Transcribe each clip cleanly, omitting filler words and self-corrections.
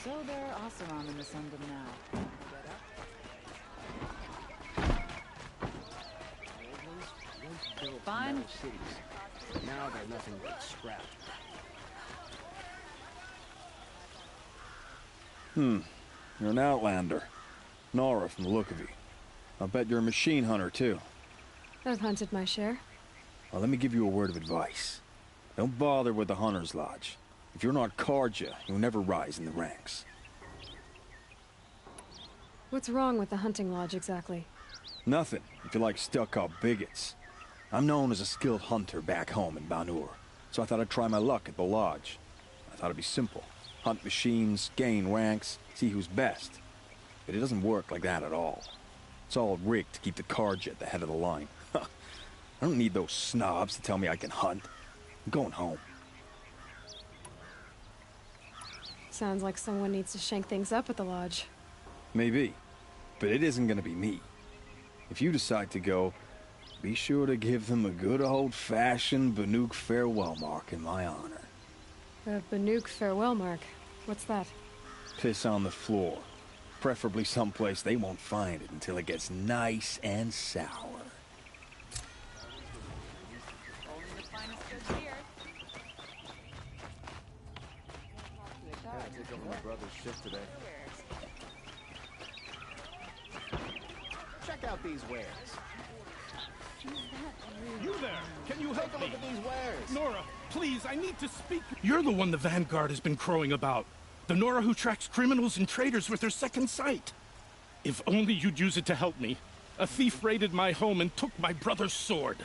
So they're Oseram in the Sundom now. Fine. Cities. Now they're nothing but scrap. You're an outlander. Nora from the look of you. I'll bet you're a machine hunter, too. I've hunted my share. Well, let me give you a word of advice. Don't bother with the Hunter's Lodge. If you're not Karja, you'll never rise in the ranks. What's wrong with the hunting lodge, exactly? Nothing, if you like stuck-up bigots. I'm known as a skilled hunter back home in Banur, so I thought I'd try my luck at the lodge. I thought it'd be simple. Hunt machines, gain ranks, see who's best. But it doesn't work like that at all. It's all rigged to keep the Karja at the head of the line. I don't need those snobs to tell me I can hunt. I'm going home. Sounds like someone needs to shank things up at the lodge. Maybe, but it isn't gonna be me. If you decide to go, be sure to give them a good old-fashioned Banuk farewell mark in my honor. A Banuk farewell mark? What's that? Piss on the floor. Preferably someplace they won't find it until it gets nice and sour. Take over my brother's shift today. Check out these wares. You there! Can you help Take a me? look at these wares. Nora, please, I need to speak. You're the one the Vanguard has been crowing about. The Nora who tracks criminals and traitors with her second sight. If only you'd use it to help me. A thief raided my home and took my brother's sword.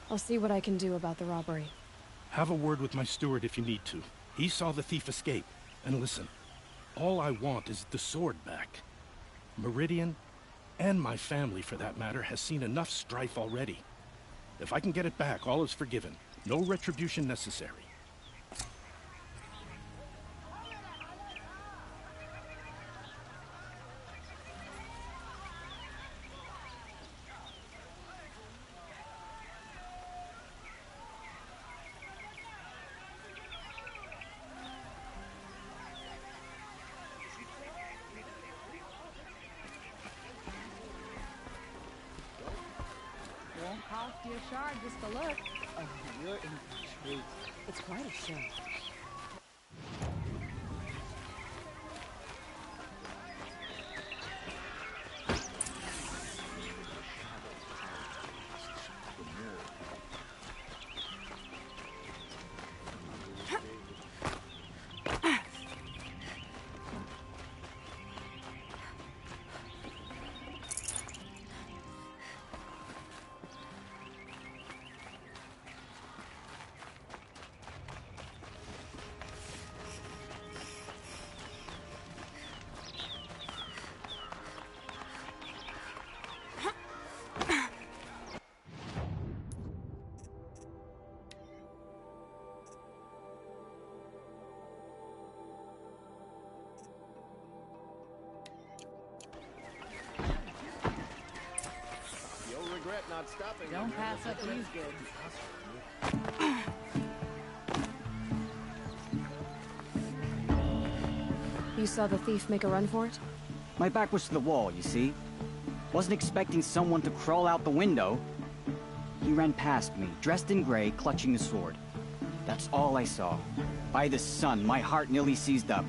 I'll see what I can do about the robbery. Have a word with my steward if you need to. He saw the thief escape. And listen, all I want is the sword back. Meridian, and my family for that matter, has seen enough strife already. If I can get it back, all is forgiven. No retribution necessary. Won't cost you a shard just to look. Oh, you're in for a treat. It's quite a show. Regret not stopping. Don't pass up these goods. You saw the thief make a run for it? My back was to the wall, you see? Wasn't expecting someone to crawl out the window. He ran past me, dressed in gray, clutching a sword. That's all I saw. By the sun, my heart nearly seized up.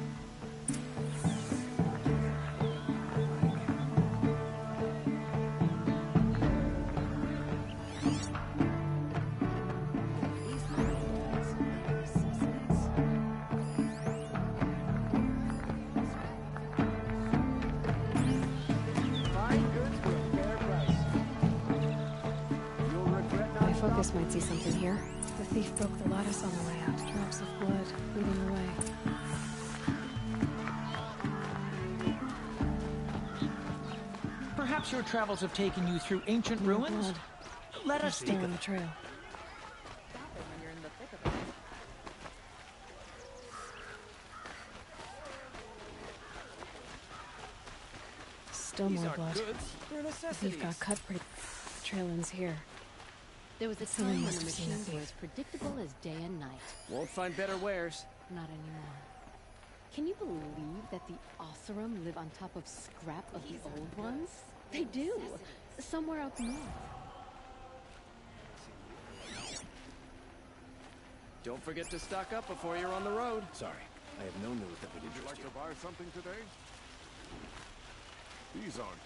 Focus might see something here. The thief broke the lattice on the way out. Drops of blood leading the way. Perhaps your travels have taken you through ancient ruins? Blood. Let us Still speak on of the it. trail. When you're in the thick of it. Still These more aren't blood. goods. They're The necessities. thief got cut pretty. The trail ends here. There was a Someone time when must the have seen that machines were thief. as predictable as day and night. Won't find better wares. Not anymore. Can you believe that the Oseram live on top of scrap of the old ones? They do. Somewhere up north. Don't forget to stock up before you're on the road. Sorry, I have no news that would Would you interest like you. to buy something today? These aren't.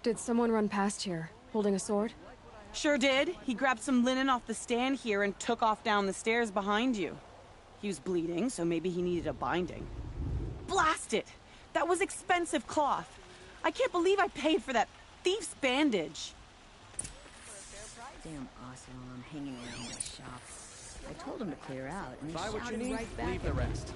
Did someone run past here, holding a sword? Sure did. He grabbed some linen off the stand here and took off down the stairs behind you. He was bleeding, so maybe he needed a binding. Blast it! That was expensive cloth. I can't believe I paid for that thief's bandage. Damn Oseram hanging around my shop. I told him to clear out, and they Buy what you shouted need, right back leave the at me. rest.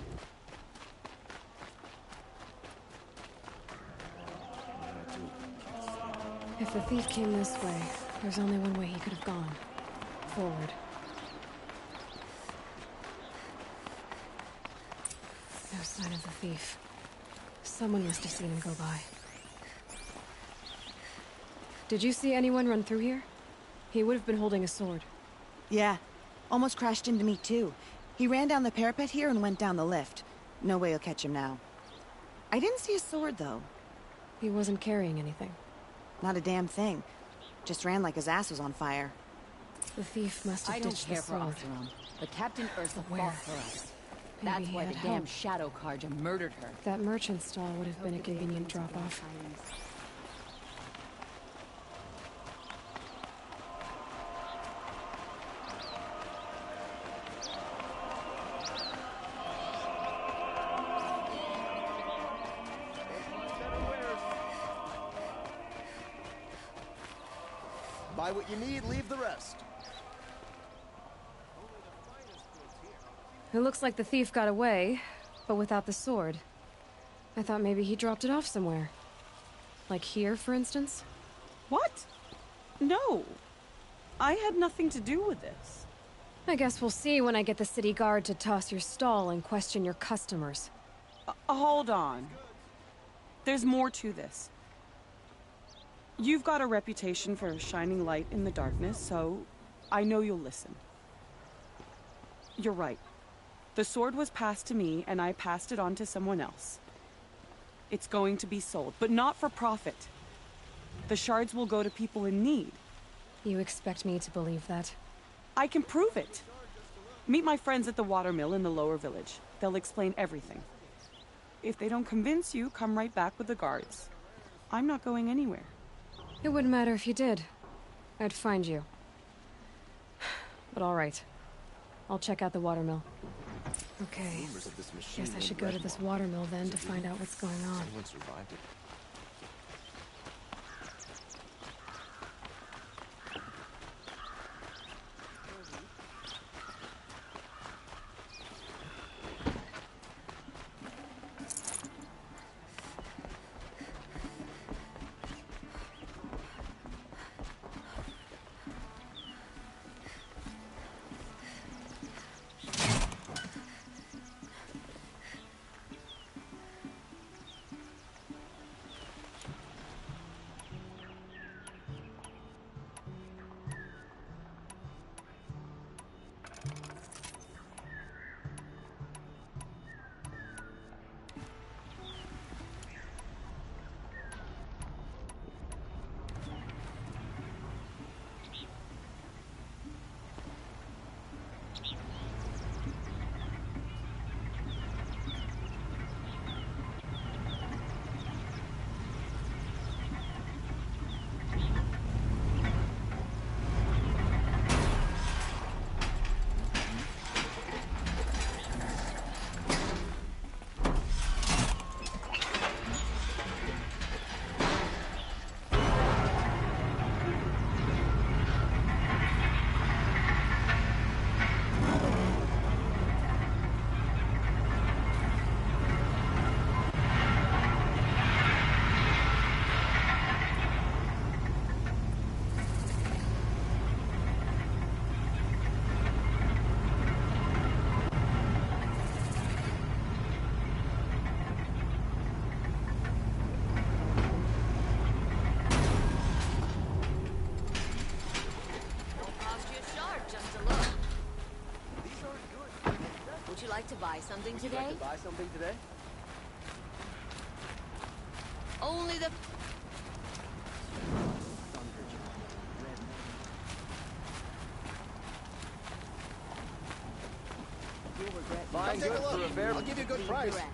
If the thief came this way, there's only one way he could have gone. Forward. No sign of the thief. Someone must have seen him go by. Did you see anyone run through here? He would have been holding a sword. Yeah. Almost crashed into me, too. He ran down the parapet here and went down the lift. No way you'll catch him now. I didn't see a sword, though. He wasn't carrying anything. Not a damn thing. Just ran like his ass was on fire. The thief must have I don't ditched care the for sword. Oseram, but Captain Ursa Where? fought for us. Maybe That's he why had the damn help. Shadow Karja murdered her. That merchant stall would have been a convenient drop-off. Buy what you need, leave the rest. It looks like the thief got away, but without the sword. I thought maybe he dropped it off somewhere. Like here, for instance? What? No. I had nothing to do with this. I guess we'll see when I get the city guard to toss your stall and question your customers. Hold on. There's more to this. You've got a reputation for shining light in the darkness, so I know you'll listen. You're right. The sword was passed to me, and I passed it on to someone else. It's going to be sold, but not for profit. The shards will go to people in need. You expect me to believe that? I can prove it. Meet my friends at the watermill in the lower village. They'll explain everything. If they don't convince you, come right back with the guards. I'm not going anywhere. It wouldn't matter if you did. I'd find you. But all right. I'll check out the watermill. Okay. Rumors of this machine Guess I should named go to Red this Moth. watermill then to find out what's going on. Anyone survived it? buy something Would you today? like to buy something today? Only the... You'll regret... Buying Come goods take a for a look. fair... I'll give you a good Leave the price. rest.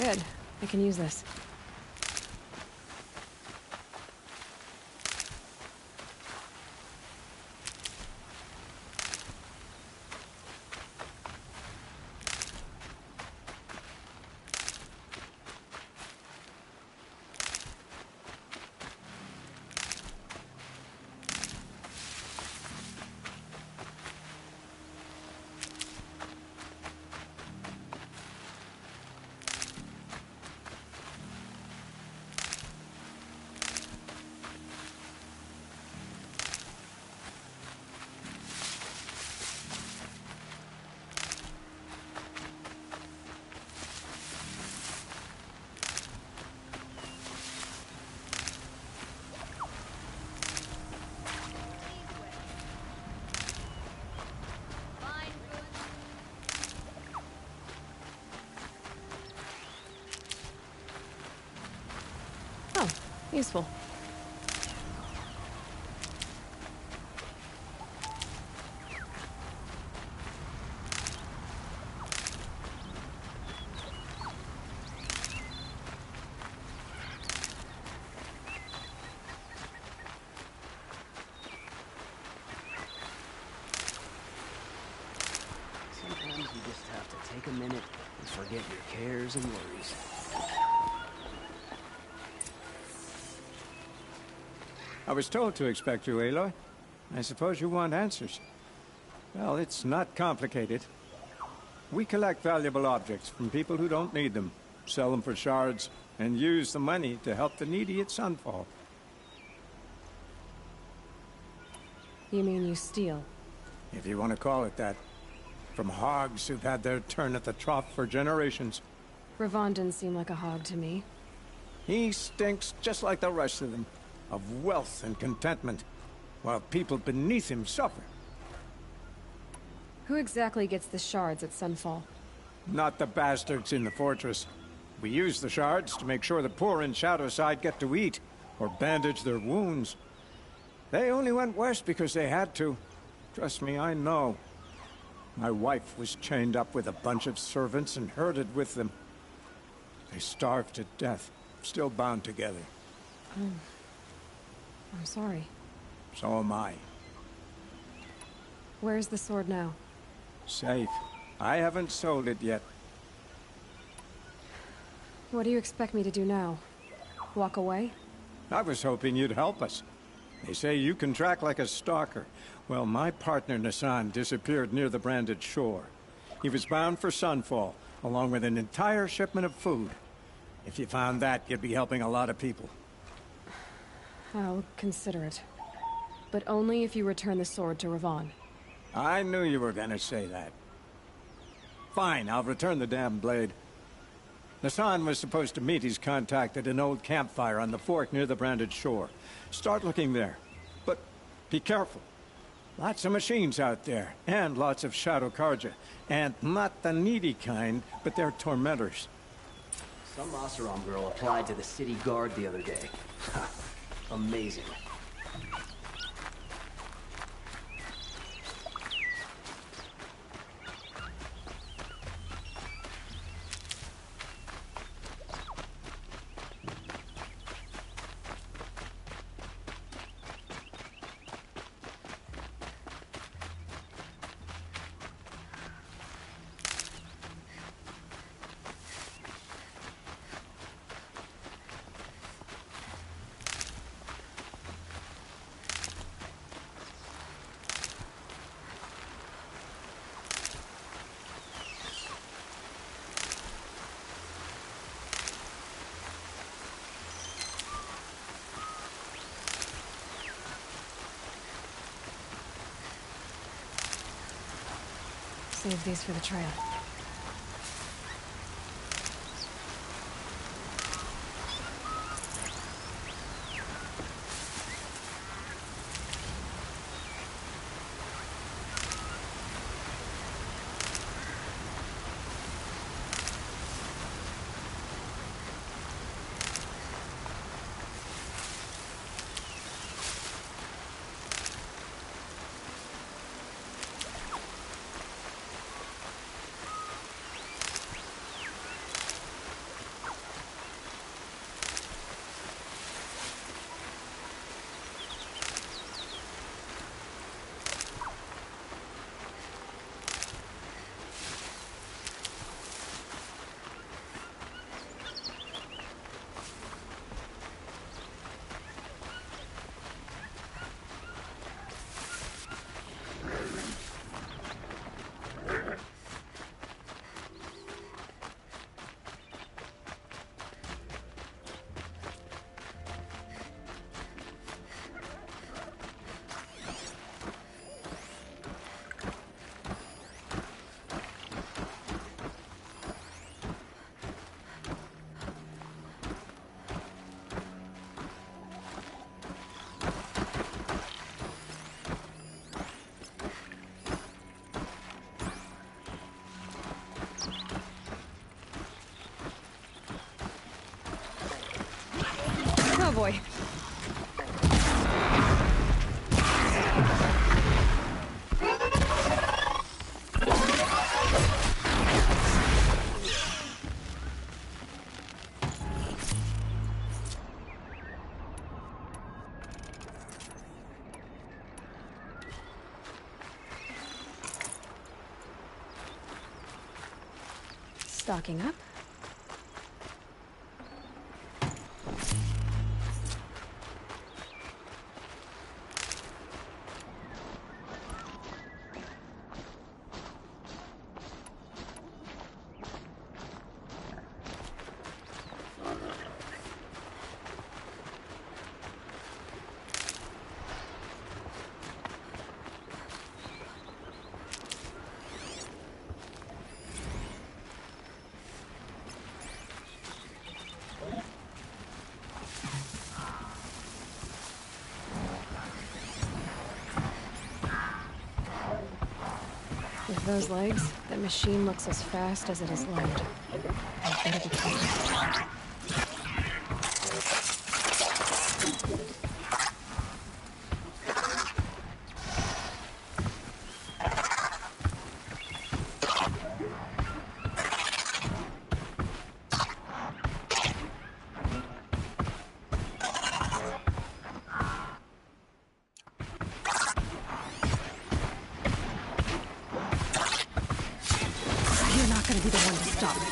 Good. I can use this. Oh, useful. Sometimes you just have to take a minute and forget your cares and worries. I was told to expect you, Aloy. I suppose you want answers. Well, it's not complicated. We collect valuable objects from people who don't need them, sell them for shards, and use the money to help the needy at Sunfall. You mean you steal? If you want to call it that. From hogs who've had their turn at the trough for generations. Ravon didn't seem like a hog to me. He stinks just like the rest of them, of wealth and contentment, while people beneath him suffer. Who exactly gets the shards at Sunfall? Not the bastards in the fortress. We use the shards to make sure the poor in Shadowside get to eat, or bandage their wounds. They only went west because they had to. Trust me, I know. My wife was chained up with a bunch of servants and herded with them. They starved to death, still bound together. I'm sorry. So am I. Where's the sword now? Safe. I haven't sold it yet. What do you expect me to do now? Walk away? I was hoping you'd help us. They say you can track like a stalker. Well, my partner Nassan disappeared near the branded shore. He was bound for Sunfall, along with an entire shipment of food. If you found that, you'd be helping a lot of people. I'll consider it. But only if you return the sword to Ravon. I knew you were gonna say that. Fine, I'll return the damn blade. Nassan was supposed to meet his contact at an old campfire on the fork near the branded shore. Start looking there. But be careful. Lots of machines out there, and lots of Shadow Karja. And not the needy kind, but they're tormentors. Some Oseram girl applied to the city guard the other day. Ha, amazing. Save these for the trail. Oh boy. Stocking up. With those legs, that machine looks as fast as it is loud. I better be careful. Be the one to stop me.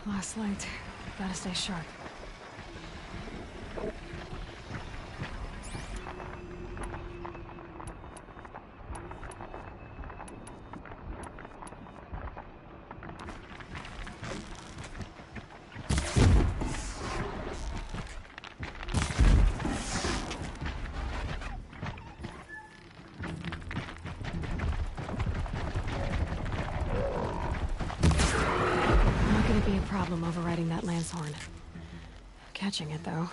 Last light. Gotta stay sharp. be a problem overriding that lance horn. Catching it, though.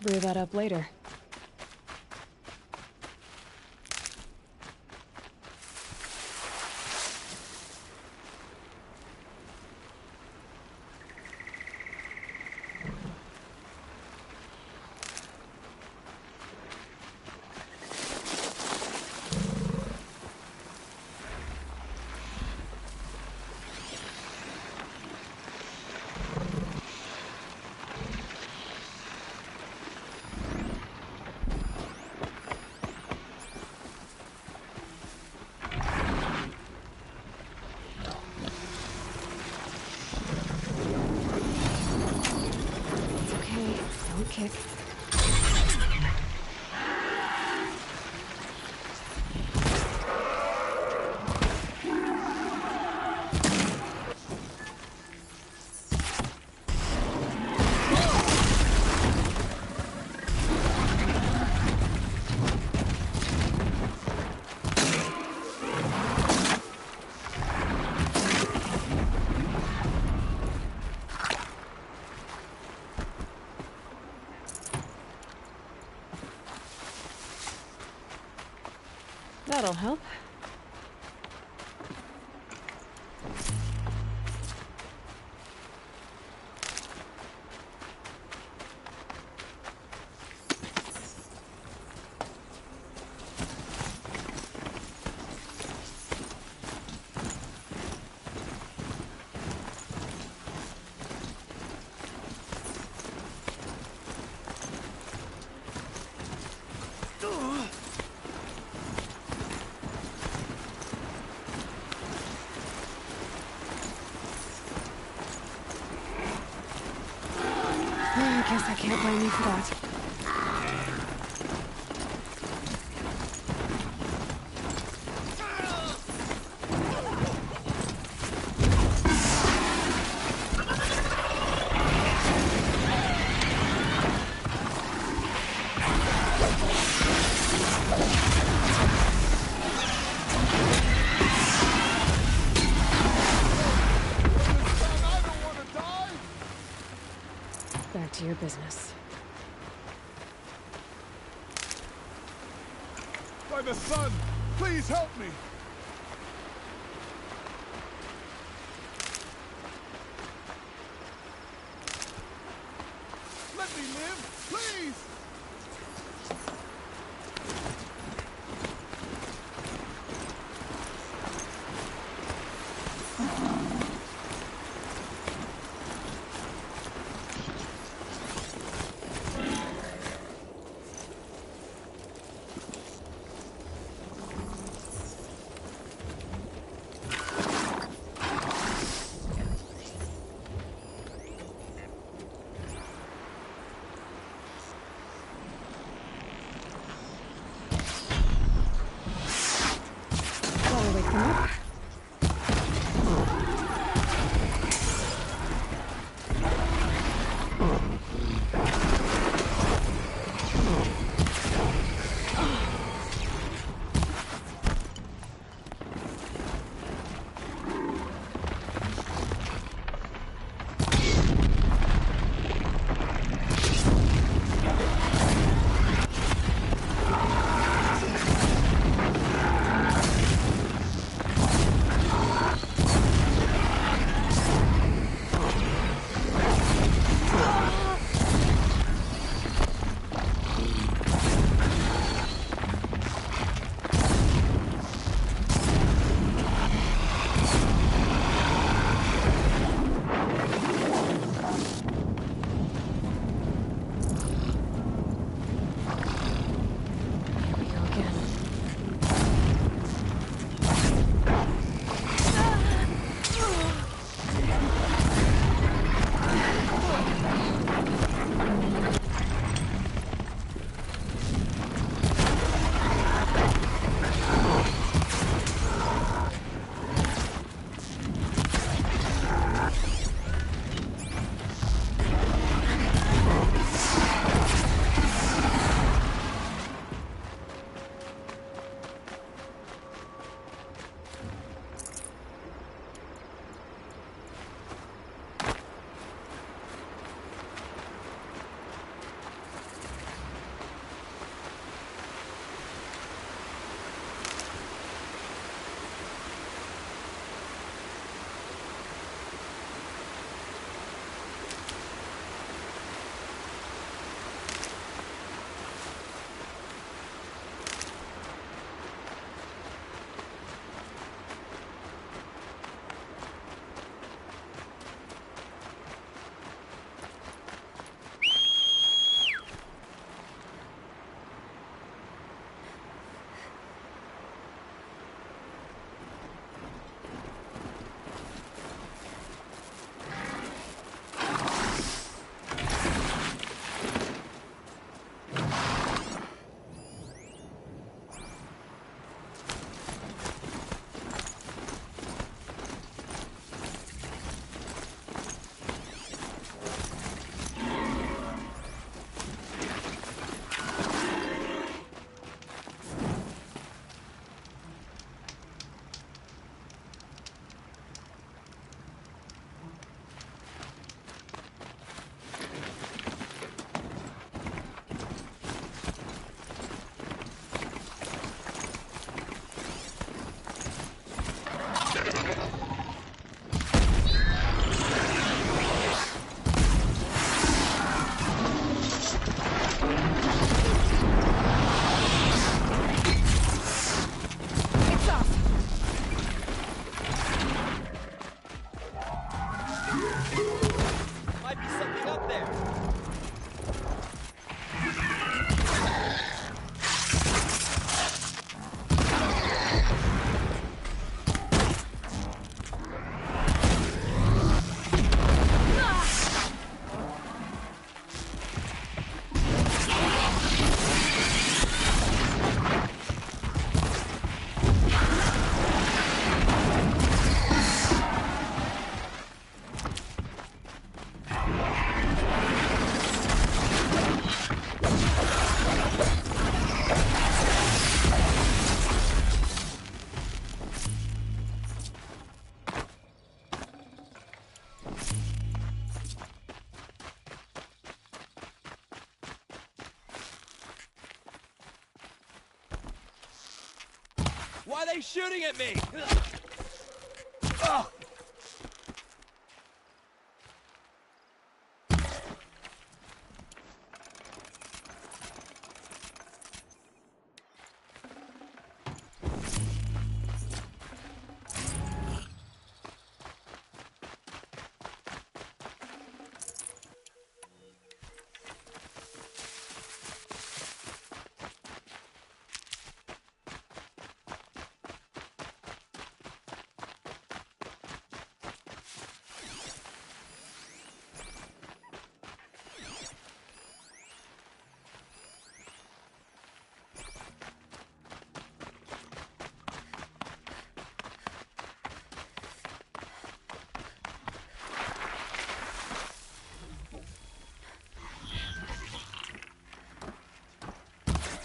Brew that up later. Kick. That'll help. I guess I can't blame you for that. Back to your business. By the sun, please help me! Let me live, please! Why are they shooting at me?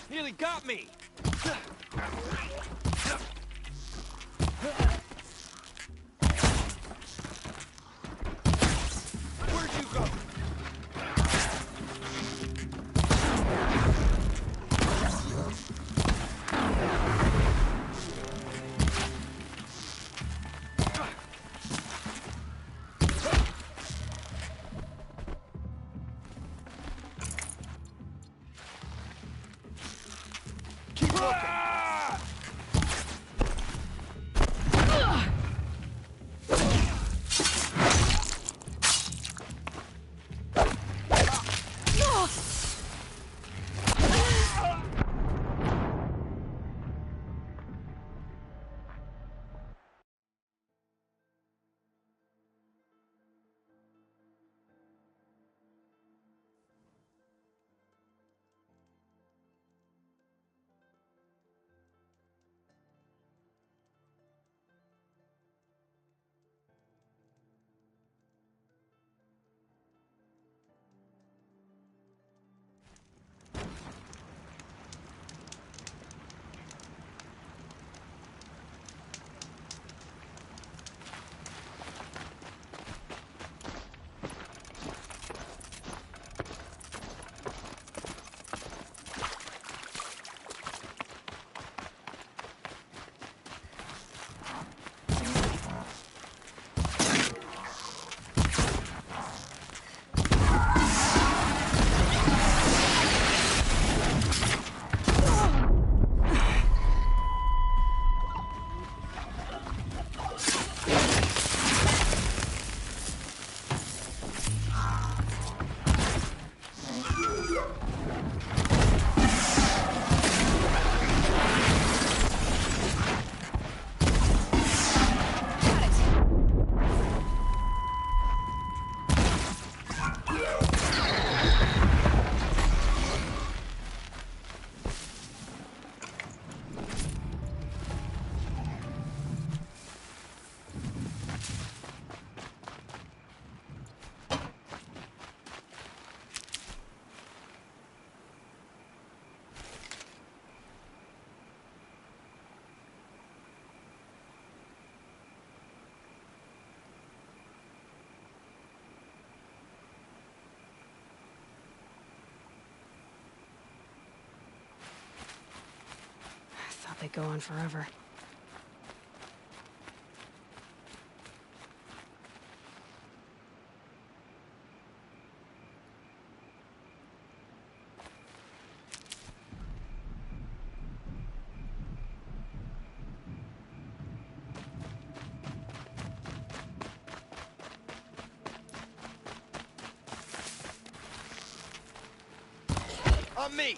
Nearly got me! Where'd you go? Keep looking! They go on forever. On me!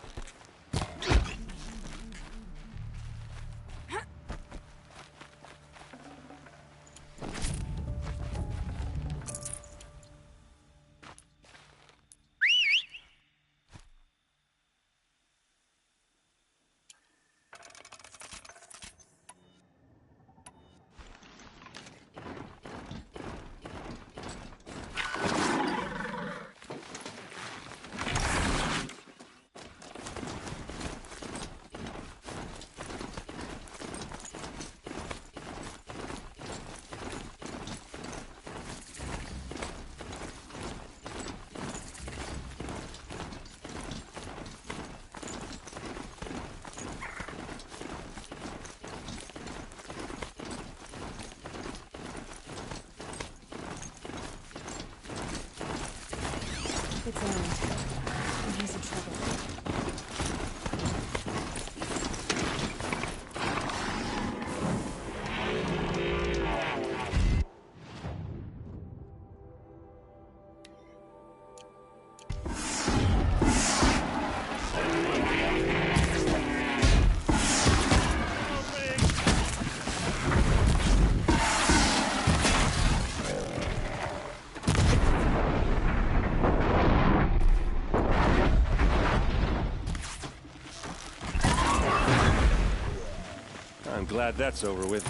I'm glad that's over with.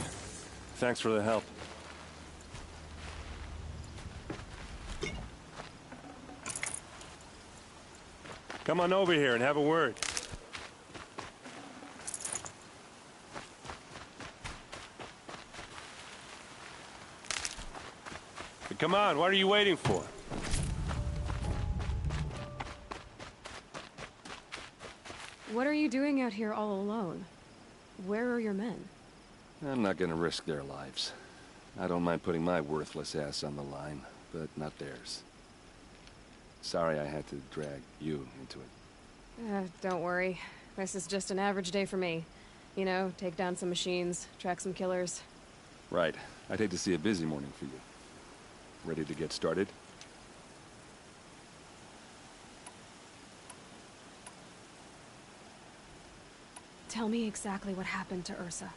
Thanks for the help. Come on over here and have a word. But come on, what are you waiting for? What are you doing out here all alone? Where are your men? I'm not gonna risk their lives. I don't mind putting my worthless ass on the line, but not theirs. Sorry I had to drag you into it. Don't worry. This is just an average day for me. You know, take down some machines, track some killers. Right. I'd hate to see a busy morning for you. Ready to get started? Tell me exactly what happened to Ursa.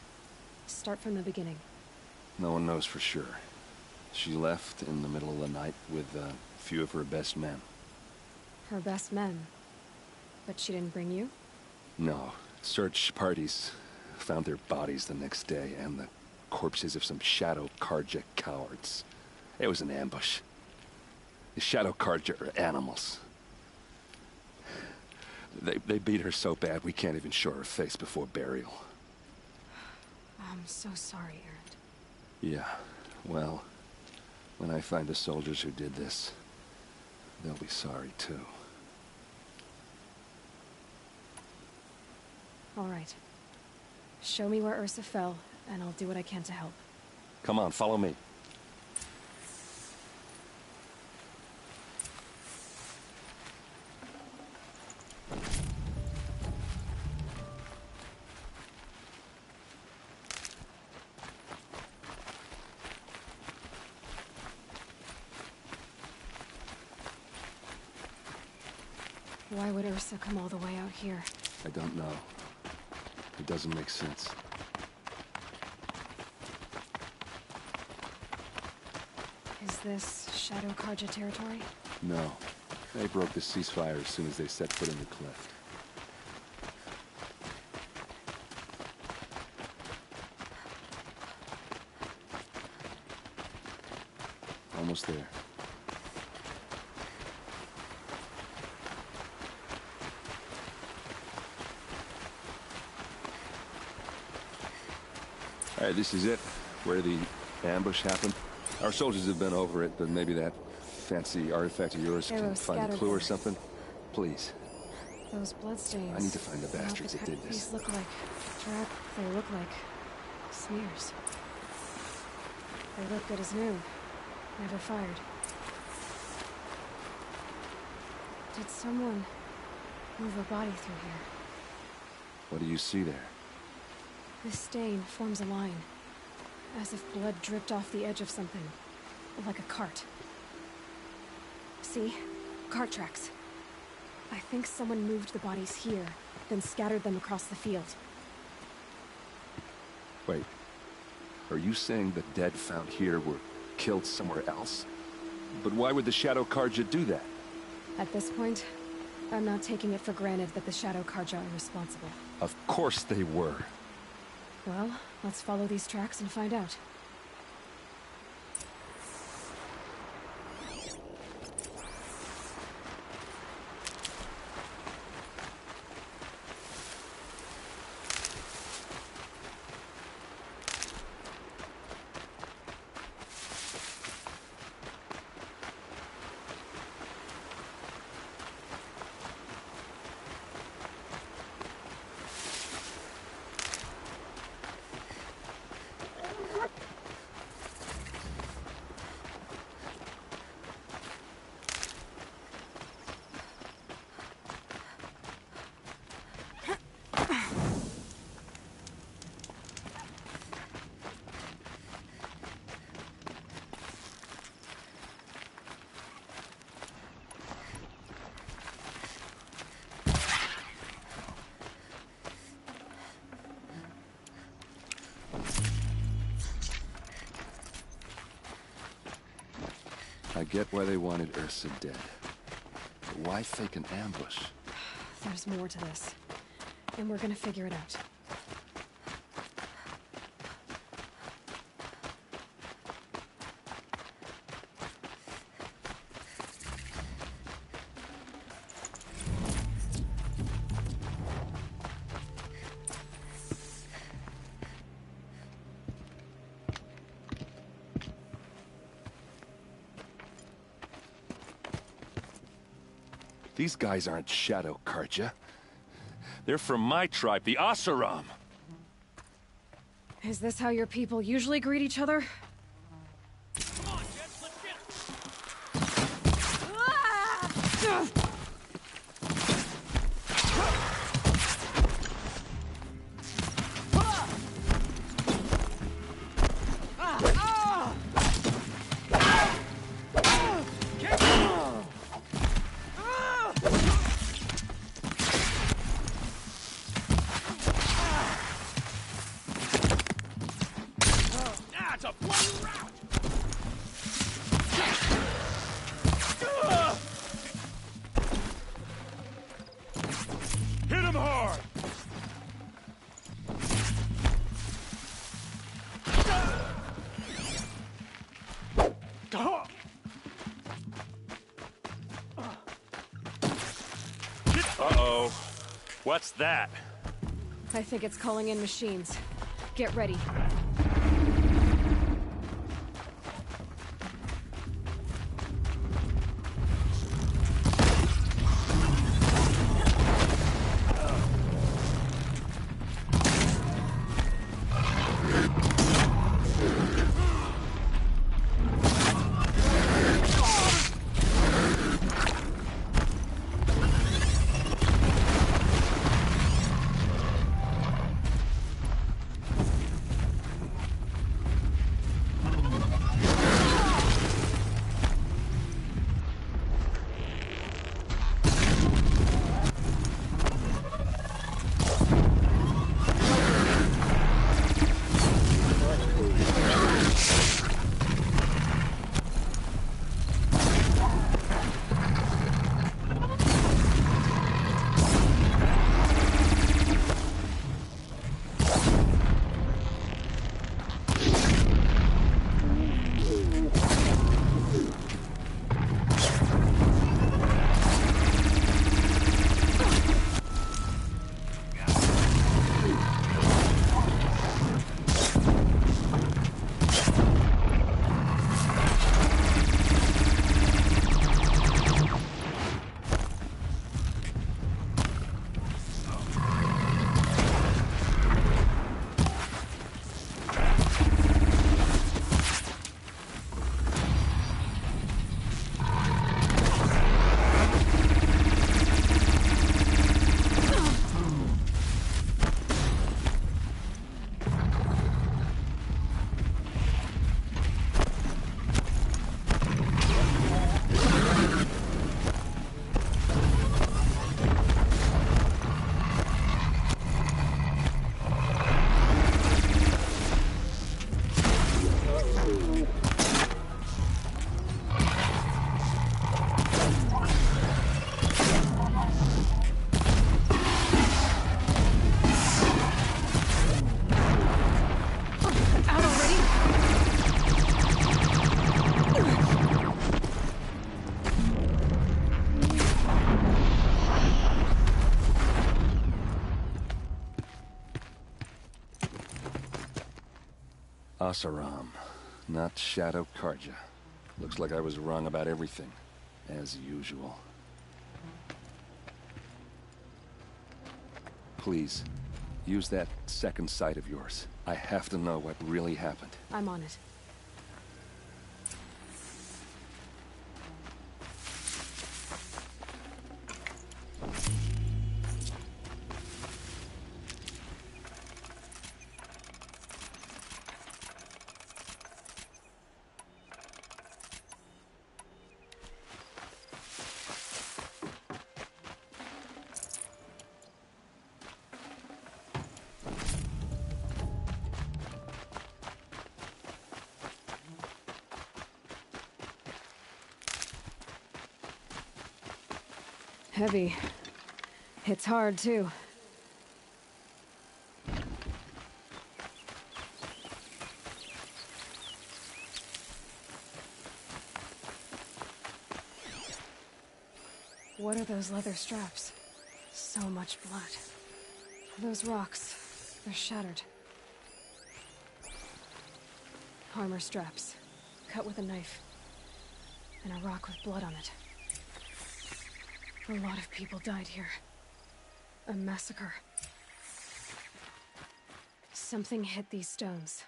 Start from the beginning. No one knows for sure. She left in the middle of the night with a few of her best men. Her best men? But she didn't bring you? No. Search parties found their bodies the next day and the corpses of some Shadow Karja cowards. It was an ambush. The Shadow Karja are animals. They beat her so bad we can't even show her face before burial. I'm so sorry, Erend. Yeah, well, when I find the soldiers who did this, they'll be sorry too. All right. Show me where Ursa fell, and I'll do what I can to help. Come on, follow me. Why would Ursa come all the way out here? I don't know. It doesn't make sense. Is this Shadow Karja territory? No. They broke the ceasefire as soon as they set foot in the cleft. Almost there. All right, this is it, where the ambush happened. Our soldiers have been over it, but maybe that fancy artifact of yours can find a clue or something. Please. Those bloodstains. I need to find the bastards that did this. These look like they look like smears. They look good as new. Never fired. Did someone move a body through here? What do you see there? This stain forms a line, as if blood dripped off the edge of something, like a cart. See? Cart tracks. I think someone moved the bodies here, then scattered them across the field. Wait. Are you saying the dead found here were killed somewhere else? But why would the Shadow Karja do that? At this point, I'm not taking it for granted that the Shadow Karja are responsible. Of course they were. Well, let's follow these tracks and find out. I get why they wanted Ursa dead. But why fake an ambush? There's more to this, and we're gonna figure it out. These guys aren't Shadow Karja. They're from my tribe, the Oseram. Is this how your people usually greet each other? Come on, gents, let's get it. It's a bloody rout! Hit him hard! Uh-oh. What's that? I think it's calling in machines. Get ready. Oseram, not Shadow Karja. Looks like I was wrong about everything, as usual. Please, use that second sight of yours. I have to know what really happened. I'm on it. Heavy. Hits hard, too. What are those leather straps? So much blood. Those rocks, they're shattered. Armor straps, cut with a knife. And a rock with blood on it. A lot of people died here. A massacre. Something hit these stones.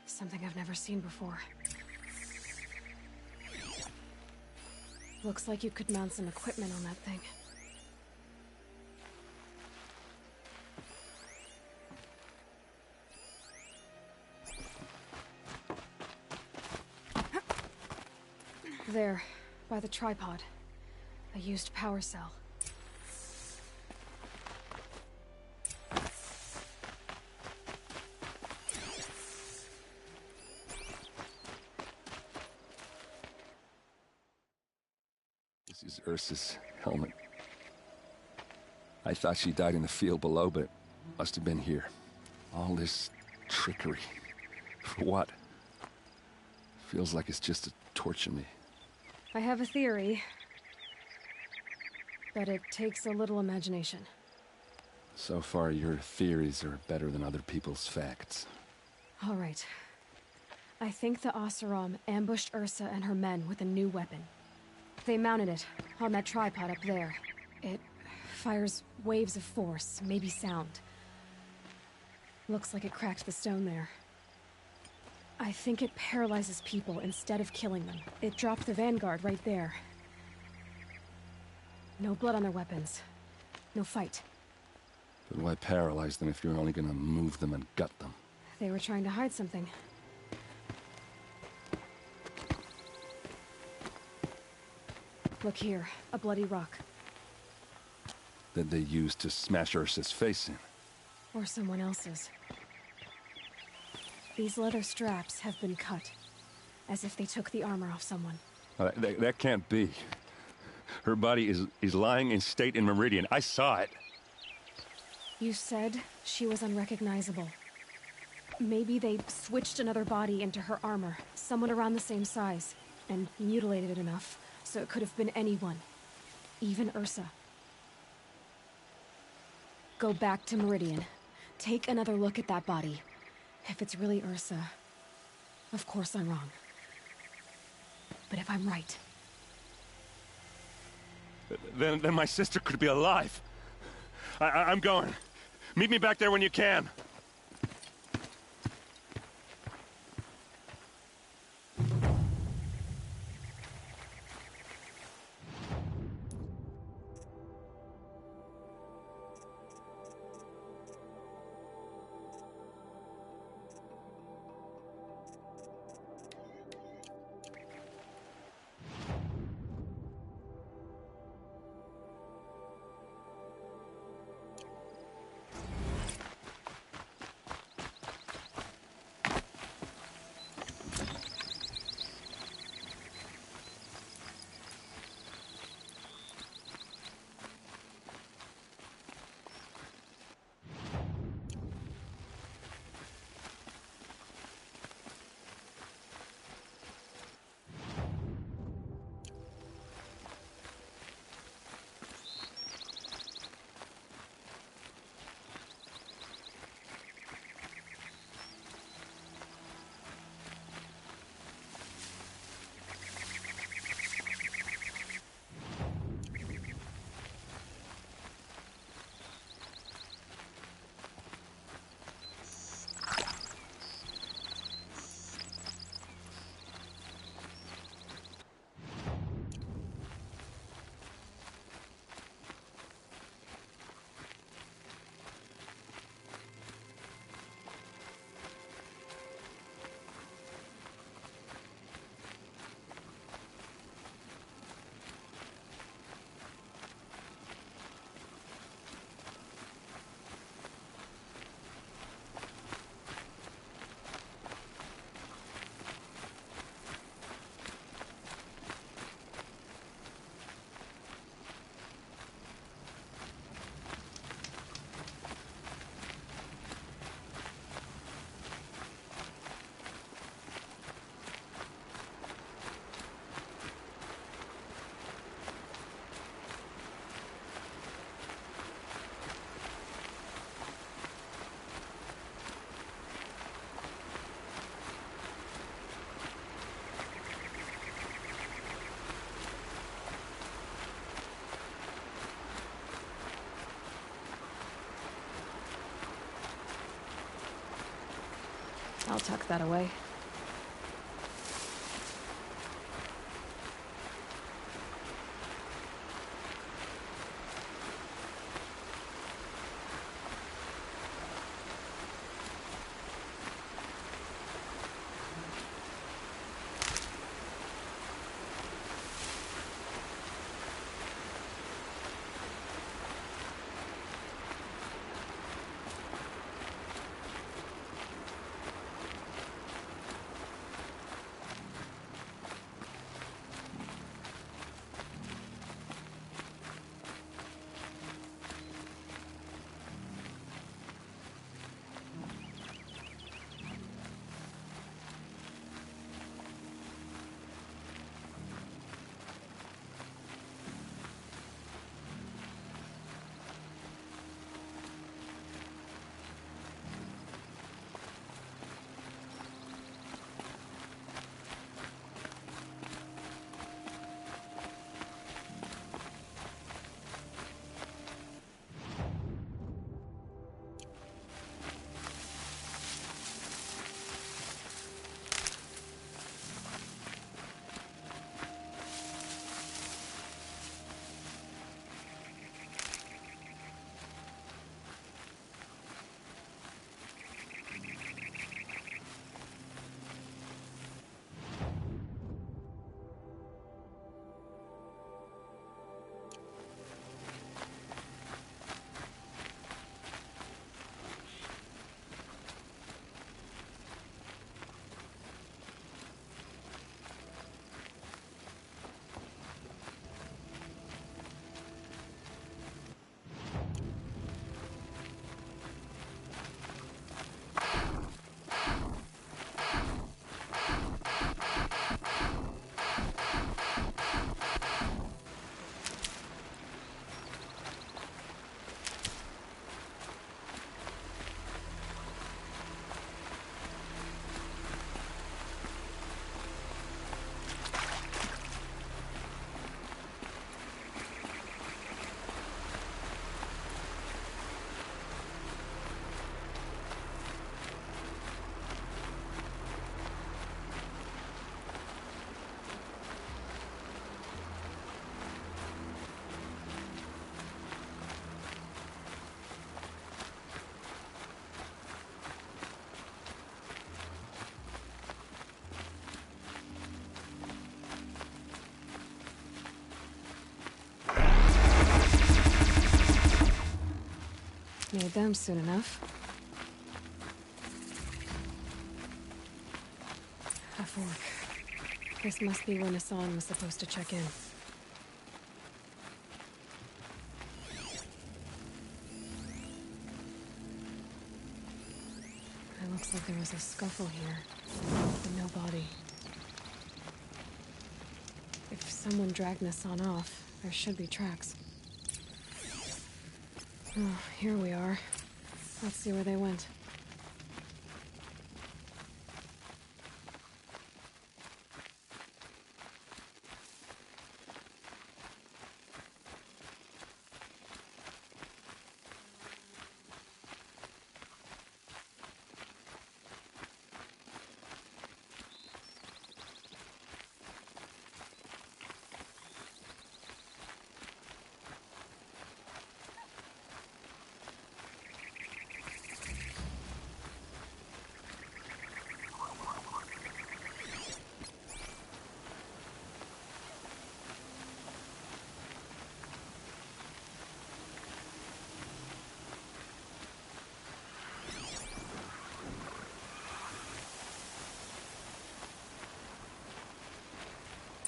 Something I've never seen before. Looks like you could mount some equipment on that thing. There, by the tripod. A used power cell. This is Ursa's helmet. I thought she died in the field below, but it must have been here. All this trickery. For what? Feels like it's just to torture me. I have a theory, but it takes a little imagination. So far, your theories are better than other people's facts. All right. I think the Oseram ambushed Ursa and her men with a new weapon. They mounted it on that tripod up there. It fires waves of force, maybe sound. Looks like it cracked the stone there. I think it paralyzes people instead of killing them. It dropped the vanguard right there. No blood on their weapons. No fight. But why paralyze them if you're only gonna move them and gut them? They were trying to hide something. Look here, a bloody rock. That they used to smash Ursa's face in. Or someone else's. These leather straps have been cut, as if they took the armor off someone. That can't be. Her body is lying in state in Meridian. I saw it. You said she was unrecognizable. Maybe they switched another body into her armor, someone around the same size, and mutilated it enough, so it could have been anyone. Even Ursa. Go back to Meridian. Take another look at that body. If it's really Ursa, of course I'm wrong. But if I'm right... Then my sister could be alive. I'm going. Meet me back there when you can. I'll tuck that away. Made them soon enough. A fork. This must be where Nassan was supposed to check in. It looks like there was a scuffle here, but no body. If someone dragged Nassan off, there should be tracks. Oh, here we are. Let's see where they went.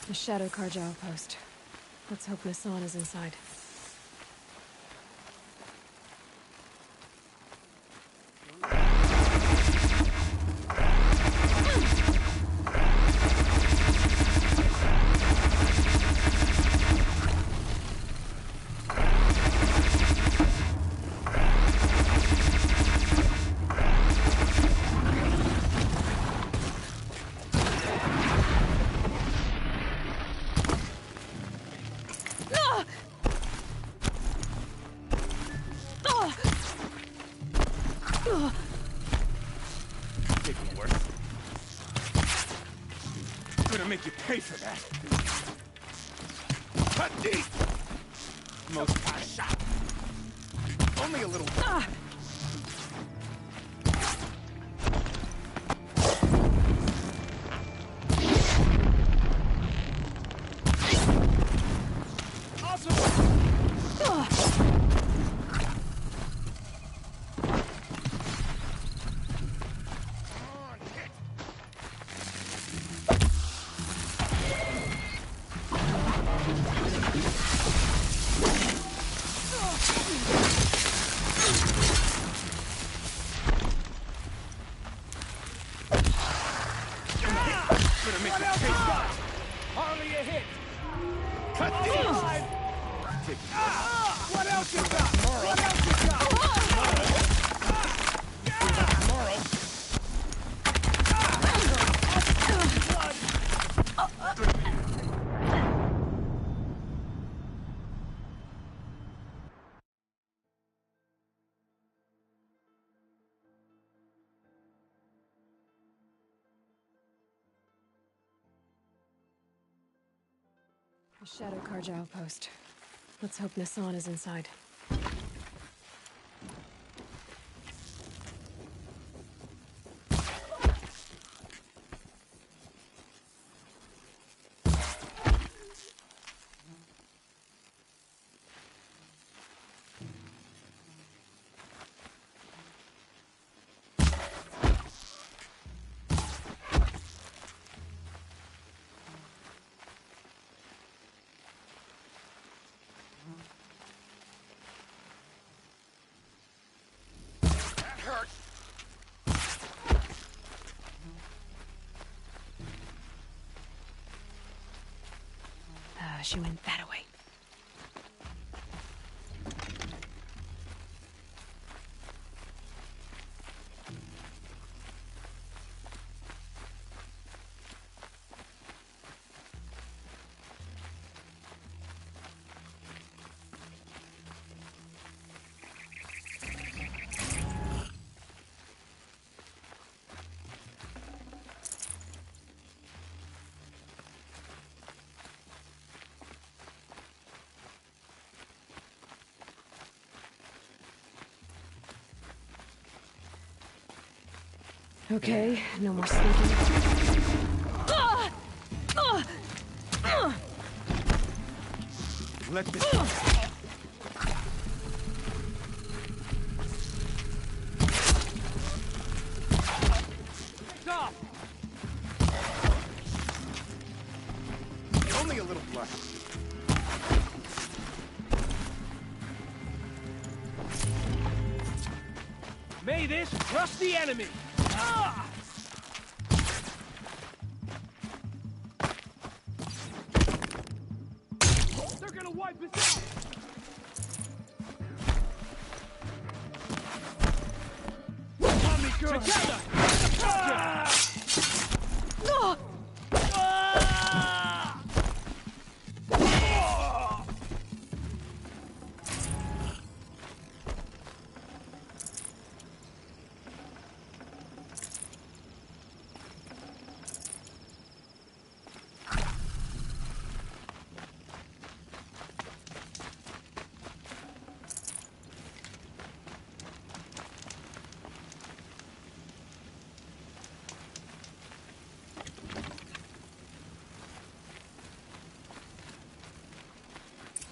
The Shadow Karja outpost. Let's hope Nassan is inside. Didn't work. gonna make you pay for that. Cut deep! Most high shot. Only a little. Shadow Karja outpost. Let's hope Nassan is inside. She went that away. Okay, no more sneaking. Let this. Stop! Only a little blood. May this crush the enemy! Ah! They're gonna wipe us out! Tommy girl! Together! Ah! Ah!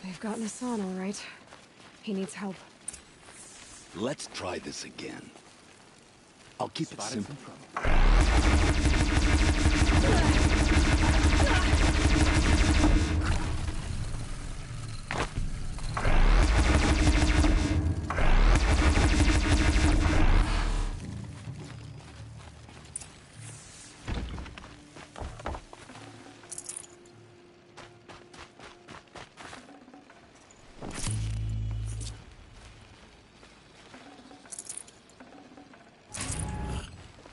They've got Nassan, all right. He needs help. Let's try this again. I'll keep it simple.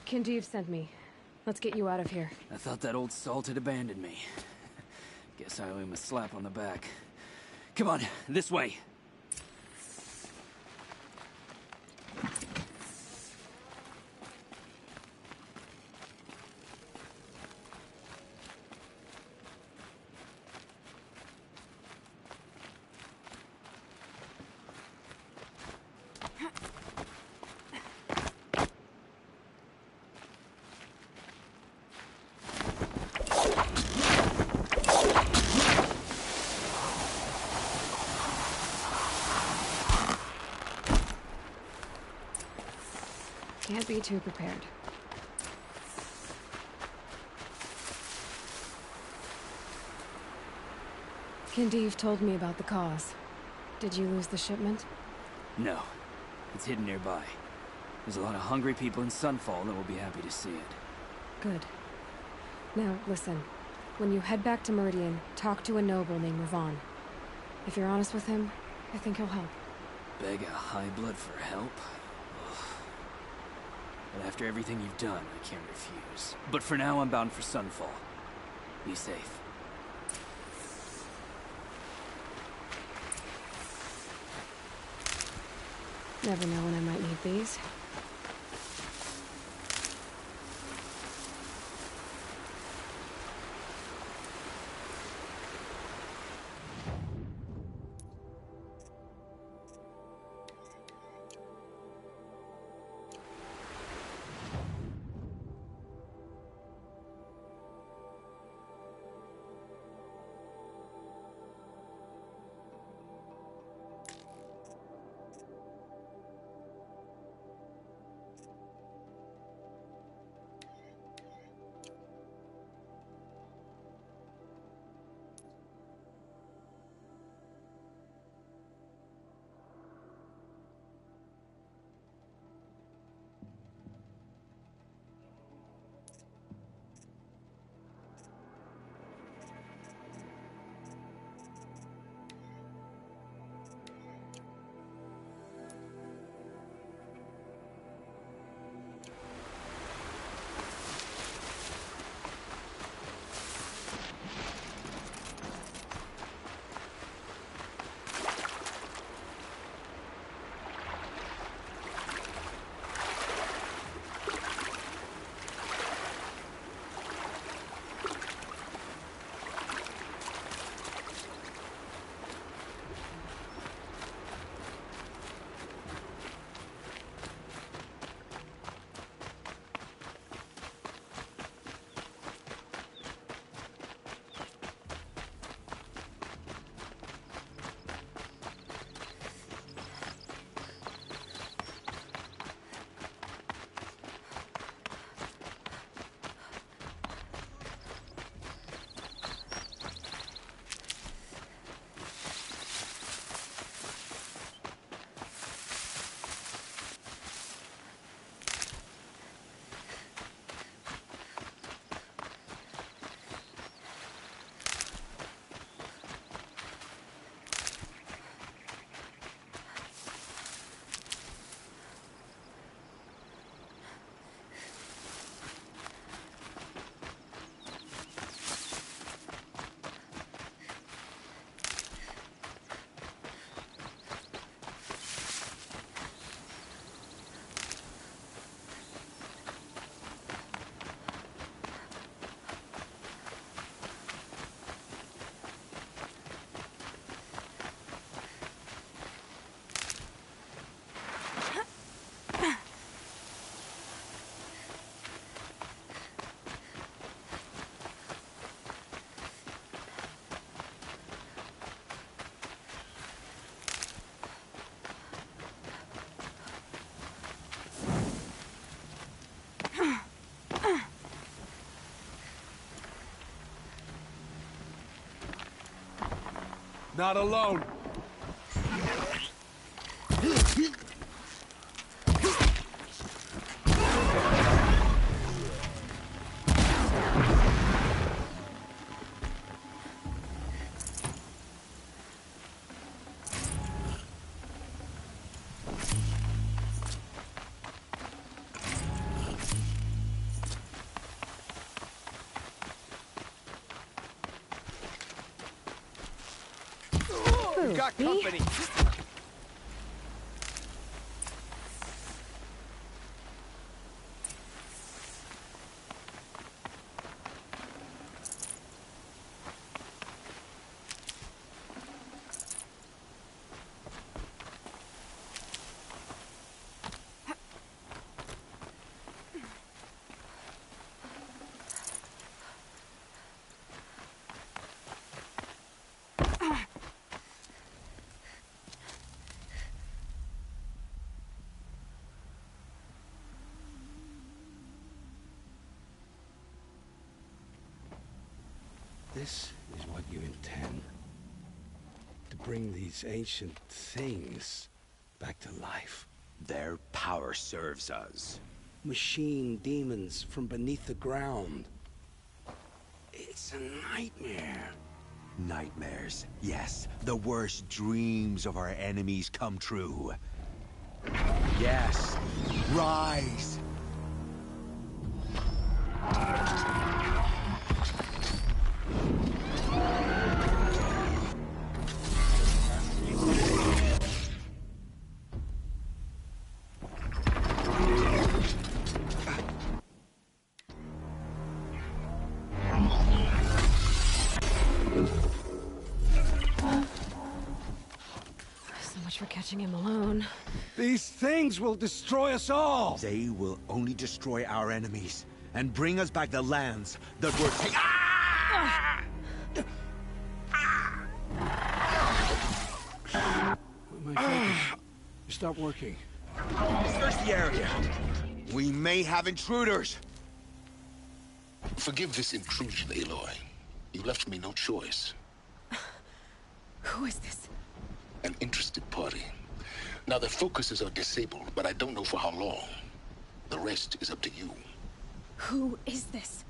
Kindeev sent me. Let's get you out of here. I thought that old salt had abandoned me. Guess I owe him a slap on the back. Come on, this way. Can't be too prepared. Kindev told me about the cause. Did you lose the shipment? No. It's hidden nearby. There's a lot of hungry people in Sunfall that will be happy to see it. Good. Now, listen. When you head back to Meridian, talk to a noble named Ravon. If you're honest with him, I think he'll help. Beg a high blood for help? Ugh. But after everything you've done, I can't refuse. But for now, I'm bound for Sunfall. Be safe. Never know when I might need these. Not alone. We've got company. This is what you intend. To bring these ancient things back to life. Their power serves us. Machine demons from beneath the ground. It's a nightmare. Nightmares, yes. The worst dreams of our enemies come true. Yes. Rise! For catching him alone. These things will destroy us all! They will only destroy our enemies and bring us back the lands that were taken. Ah! My focus. Stop working. Search the area. We may have intruders. Forgive this intrusion, Aloy. You left me no choice. Who is this? An interested party. Now, their focuses are disabled, but I don't know for how long. The rest is up to you. Who is this?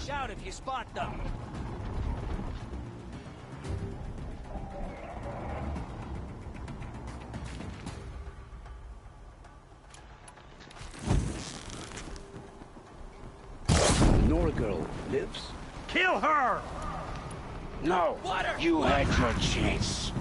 Shout if you spot them. Nora girl lives? Kill her! No, you had your chance.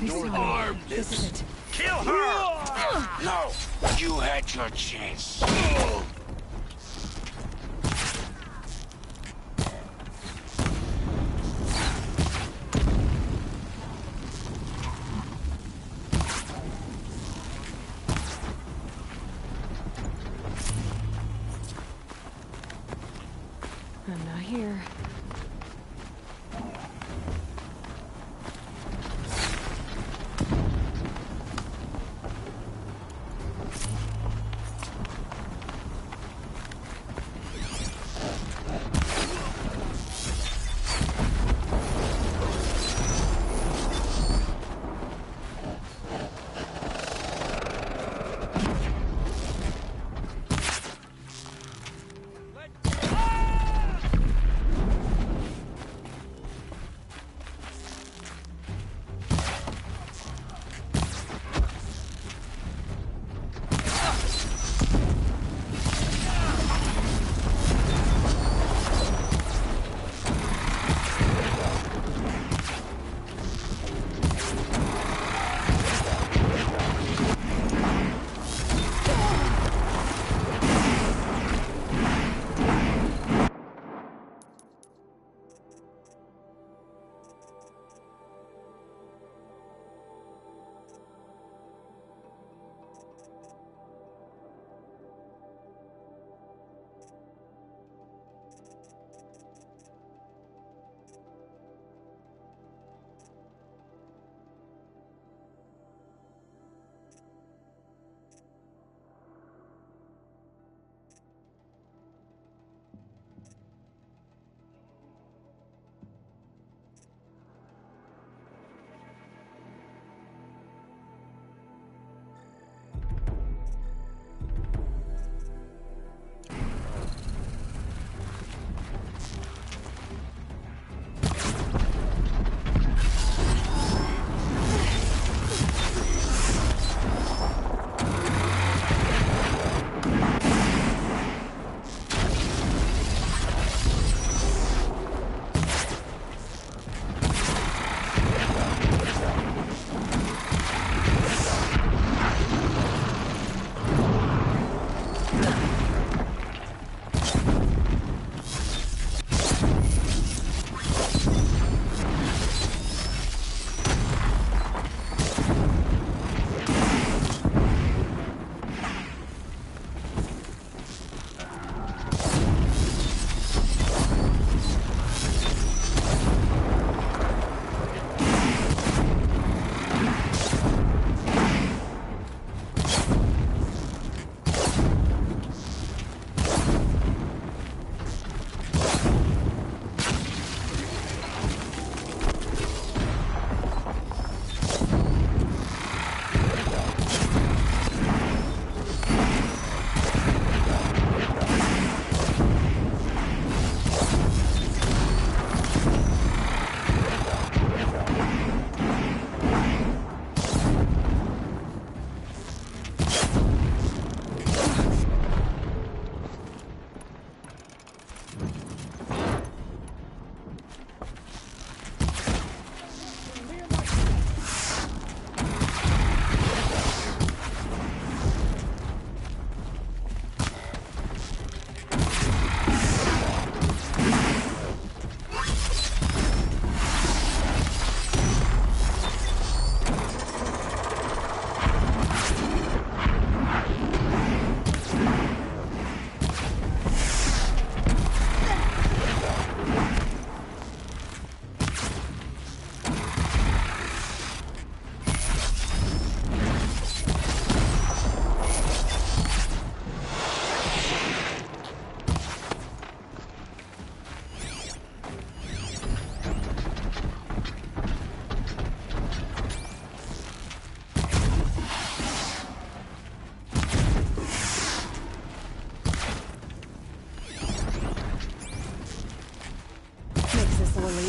You're armed. This is it. Kill her! No, you had your chance. I'm not here.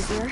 easier.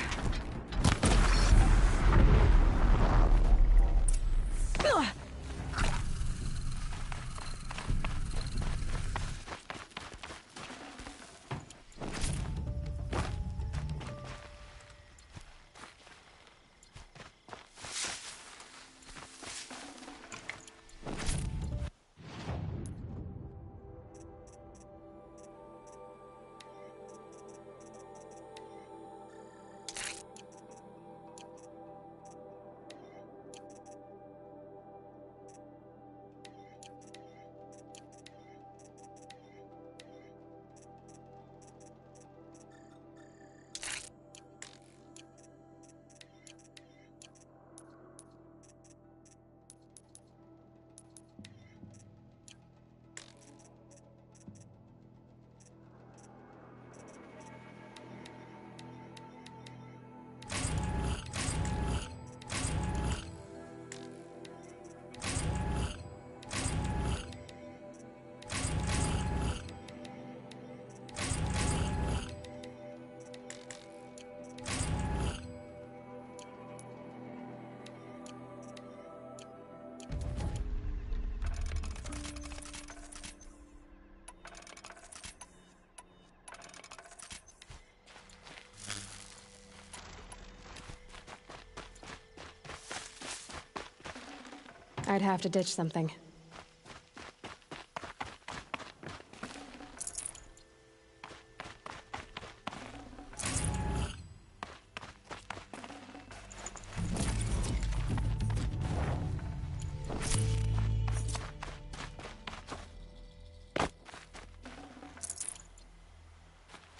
I'd have to ditch something.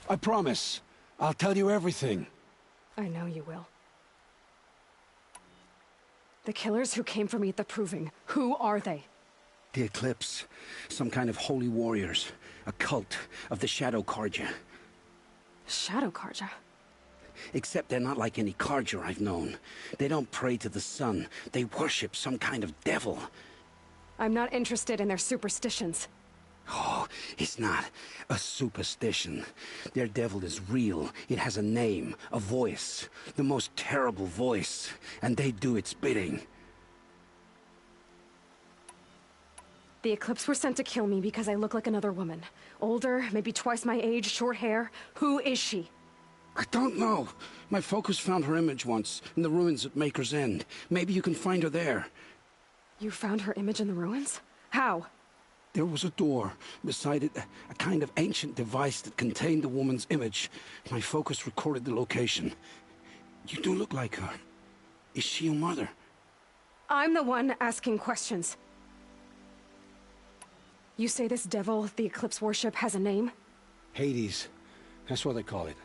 I promise. I'll tell you everything. I know you will. The killers who came for me at the Proving, who are they? The Eclipse. Some kind of holy warriors. A cult of the Shadow Karja. Shadow Karja? Except they're not like any Karja I've known. They don't pray to the sun. They worship some kind of devil. I'm not interested in their superstitions. Oh, it's not a superstition. Their devil is real. It has a name, a voice. The most terrible voice. And they do its bidding. The Eclipse were sent to kill me because I look like another woman. Older, maybe twice my age, short hair. Who is she? I don't know. My focus found her image once, in the ruins at Maker's End. Maybe you can find her there. You found her image in the ruins? How? There was a door. Beside it, a kind of ancient device that contained the woman's image. My focus recorded the location. You do look like her. Is she your mother? I'm the one asking questions. You say this devil the Eclipse worship has a name? Hades. That's what they call it.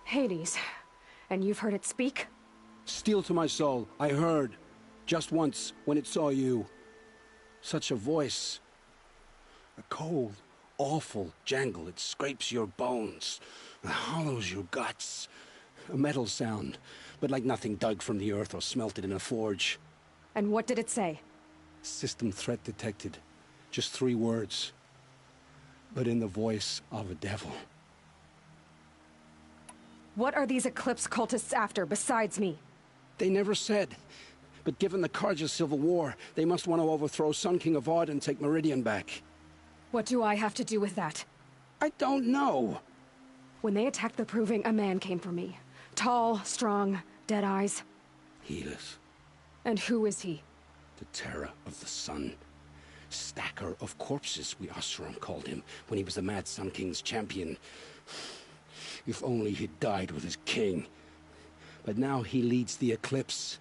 Hades. And you've heard it speak? Steel to my soul. I heard. Just once, when it saw you. Such a voice. A cold, awful jangle. It scrapes your bones. It hollows your guts. A metal sound, but like nothing dug from the earth or smelted in a forge. And what did it say? System threat detected. Just 3 words. But in the voice of a devil. What are these Eclipse cultists after, besides me? They never said. But given the Karja civil war, they must want to overthrow Sun King Avad and take Meridian back. What do I have to do with that? I don't know. When they attacked the Proving, a man came for me. Tall, strong, dead eyes. Helis. And who is he? The terror of the sun. Stacker of corpses, we Oseram called him, when he was the Mad Sun King's champion. If only he'd died with his king. But now he leads the Eclipse.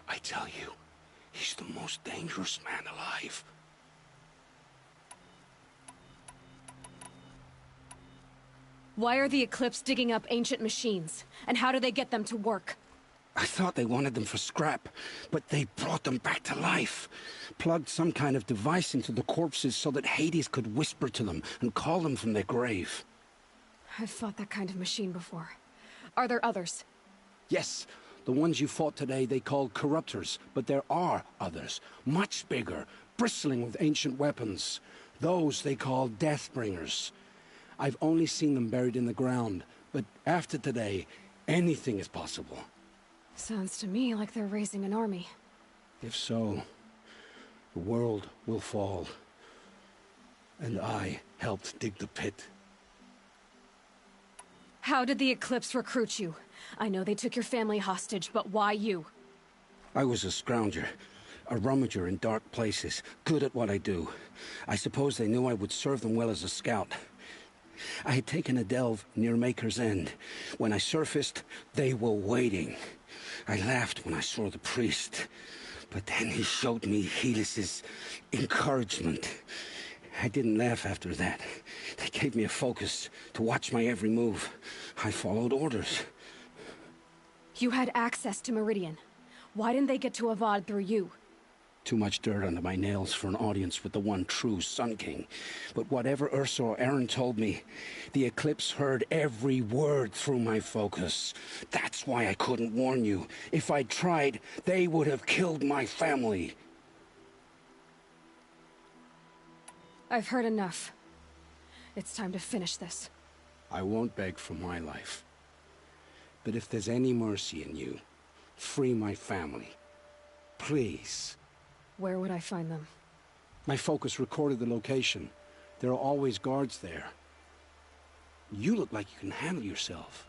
I tell you, he's the most dangerous man alive. Why are the Eclipse digging up ancient machines? And how do they get them to work? I thought they wanted them for scrap, but they brought them back to life. Plugged some kind of device into the corpses so that Hades could whisper to them and call them from their grave. I've fought that kind of machine before. Are there others? Yes, the ones you fought today they called corruptors, but there are others, much bigger, bristling with ancient weapons. Those they call Deathbringers. I've only seen them buried in the ground, but after today, anything is possible. Sounds to me like they're raising an army. If so, the world will fall. And I helped dig the pit. How did the Eclipse recruit you? I know they took your family hostage, but why you? I was a scrounger, a rummager in dark places, good at what I do. I suppose they knew I would serve them well as a scout. I had taken a delve near Maker's End. When I surfaced, they were waiting. I laughed when I saw the priest, but then he showed me Helis's encouragement. I didn't laugh after that. They gave me a focus to watch my every move. I followed orders. You had access to Meridian. Why didn't they get to Avad through you? Too much dirt under my nails for an audience with the one true Sun King. But whatever Ursa or Aaron told me, the Eclipse heard every word through my focus. That's why I couldn't warn you. If I'd tried, they would have killed my family. I've heard enough. It's time to finish this. I won't beg for my life. But if there's any mercy in you, free my family. Please. Where would I find them? My focus recorded the location. There are always guards there. You look like you can handle yourself.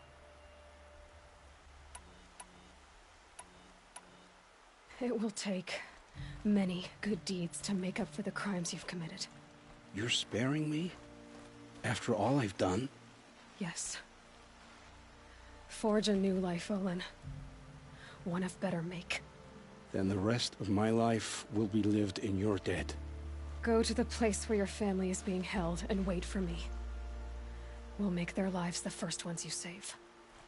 It will take Many good deeds to make up for the crimes you've committed. You're sparing me? After all I've done? Yes. Forge a new life, Olin. One of better make. Then the rest of my life will be lived in your debt. Go to the place where your family is being held and wait for me. We'll make their lives the first ones you save.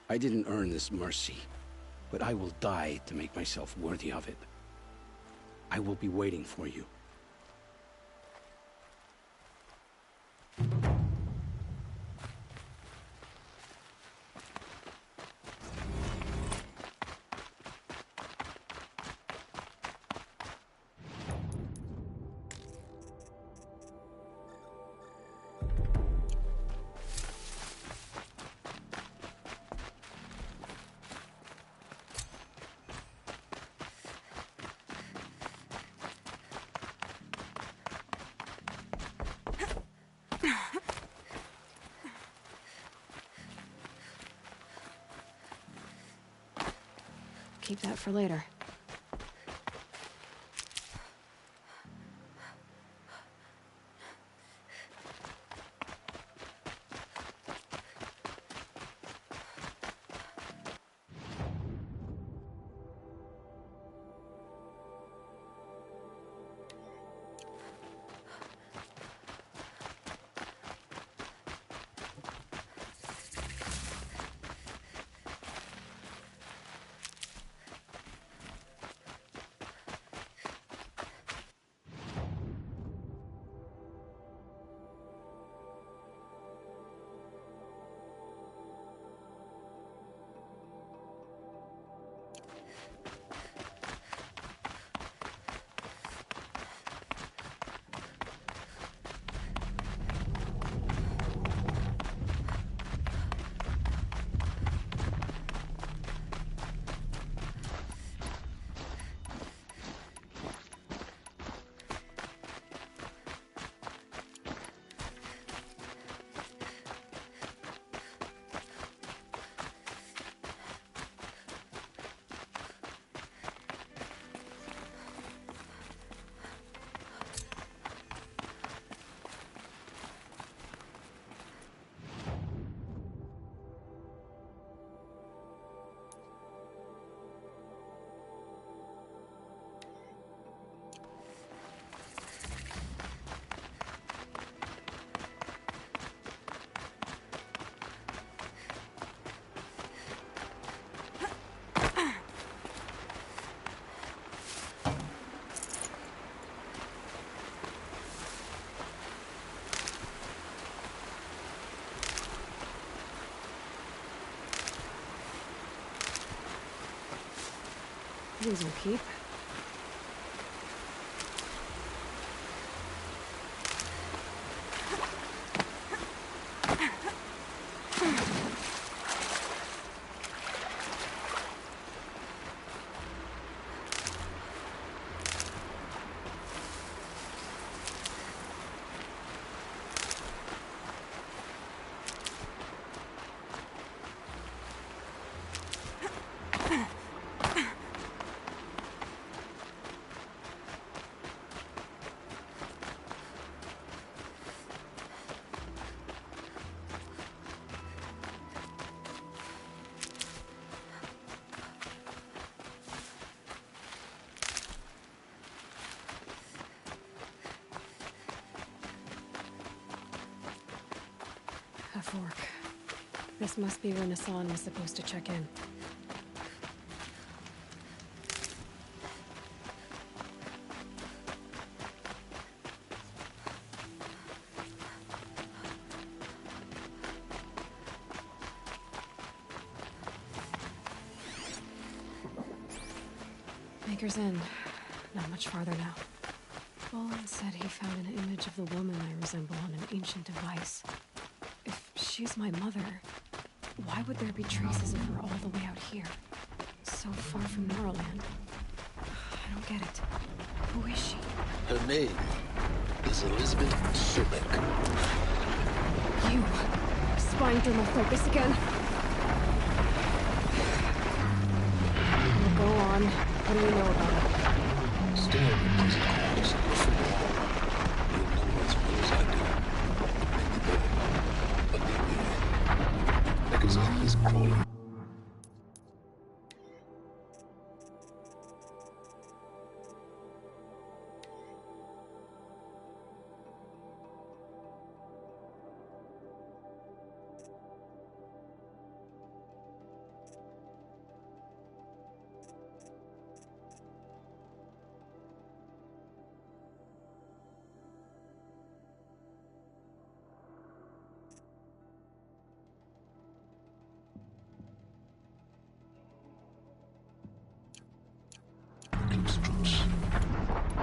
I didn't earn this mercy, but I will die to make myself worthy of it. I will be waiting for you. Keep that for later. These will keep. A fork. This must be where Nassan was supposed to check in. Maker's End. Not much farther now. Olin said he found an image of the woman I resemble on an ancient device. If she's my mother, why would there be traces of her all the way out here? So far from Norland. I don't get it. Who is she? Her name is Elizabeth Sobek. You. Spying through my focus again? Well, go on. What do you know about her? She understand the present cause, but for now, you'll know as well as I do. Make the bed, but leave me in. Like a zombie is crawling.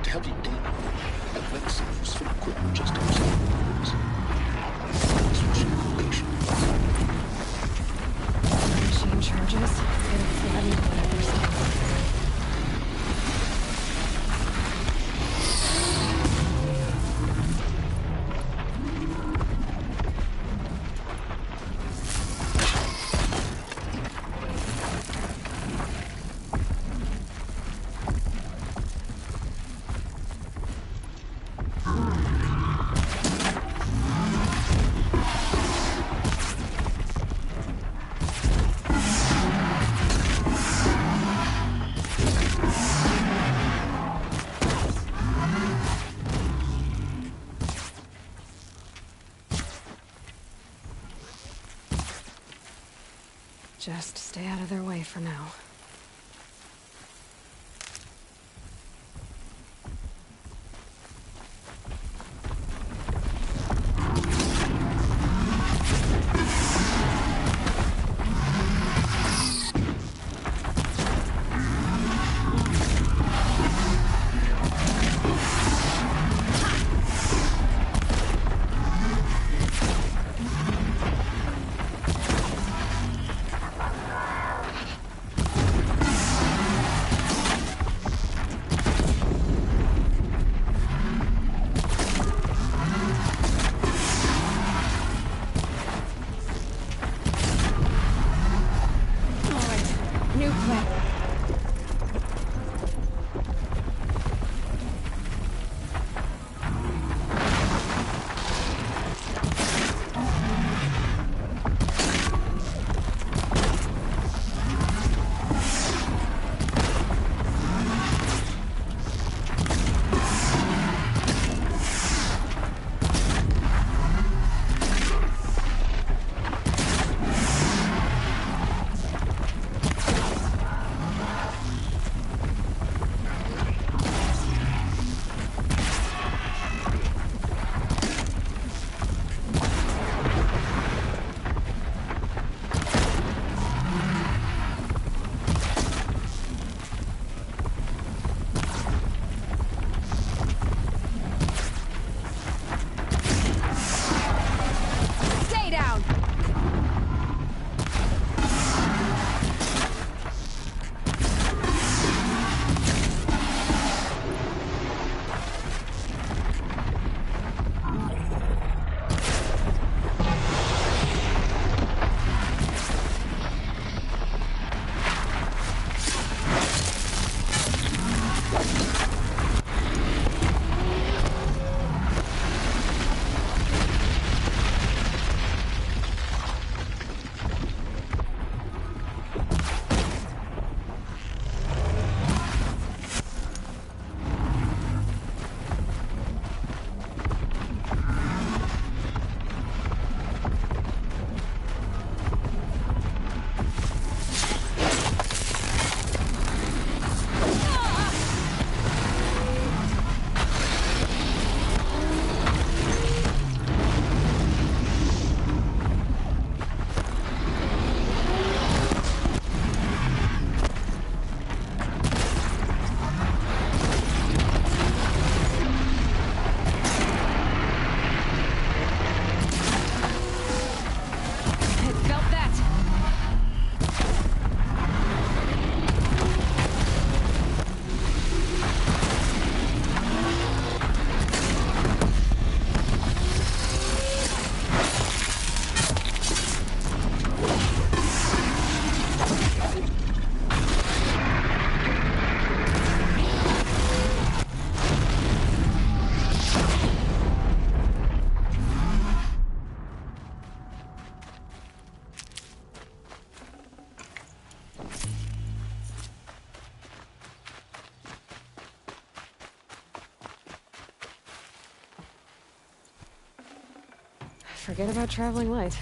To help you deal I've left some useful equipment just outside the walls. Switching location. Machine charges? It's gonna flatten the other side. Just stay out of their way for now. Forget about traveling light.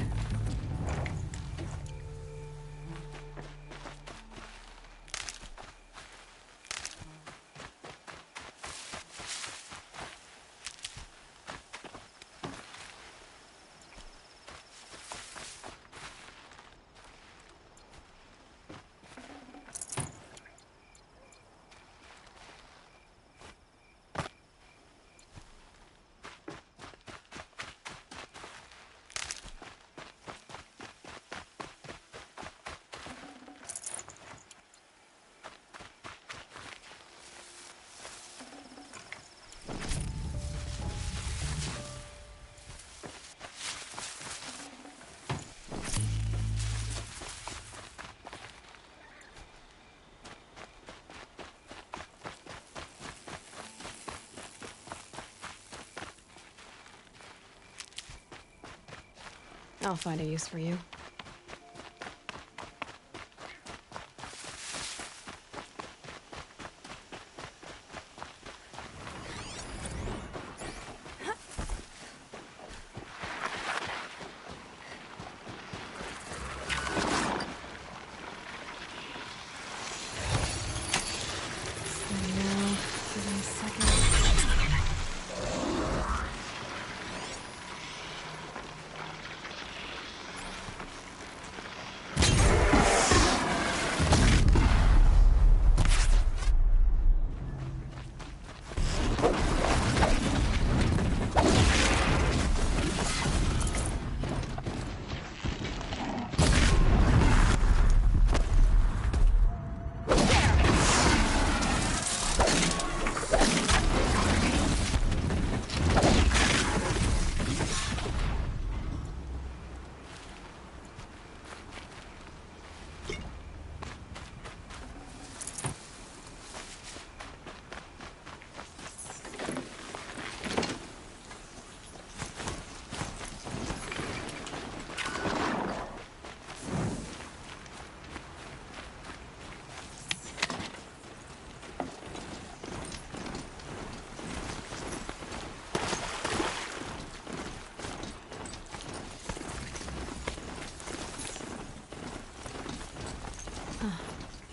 I'll find a use for you.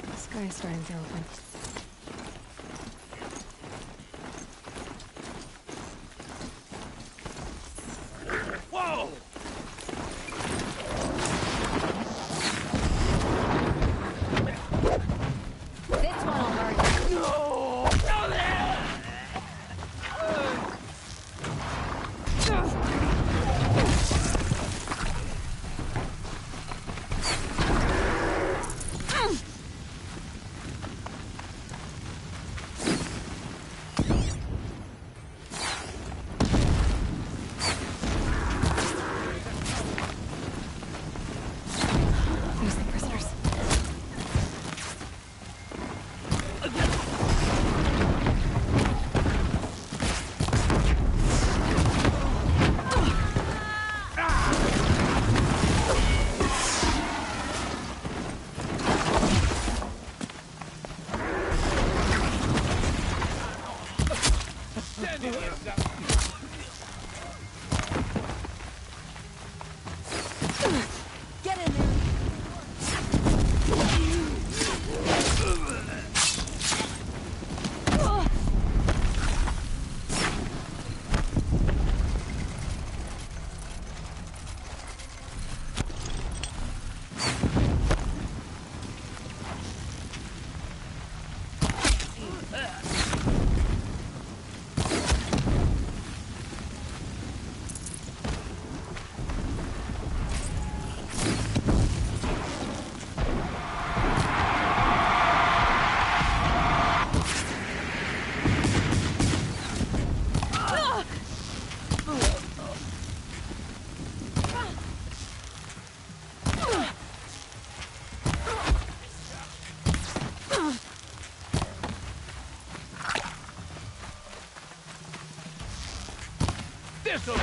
The sky is starting to open. Whoa! This one will hurt you. No! There's the prisoners. Get in there. This'll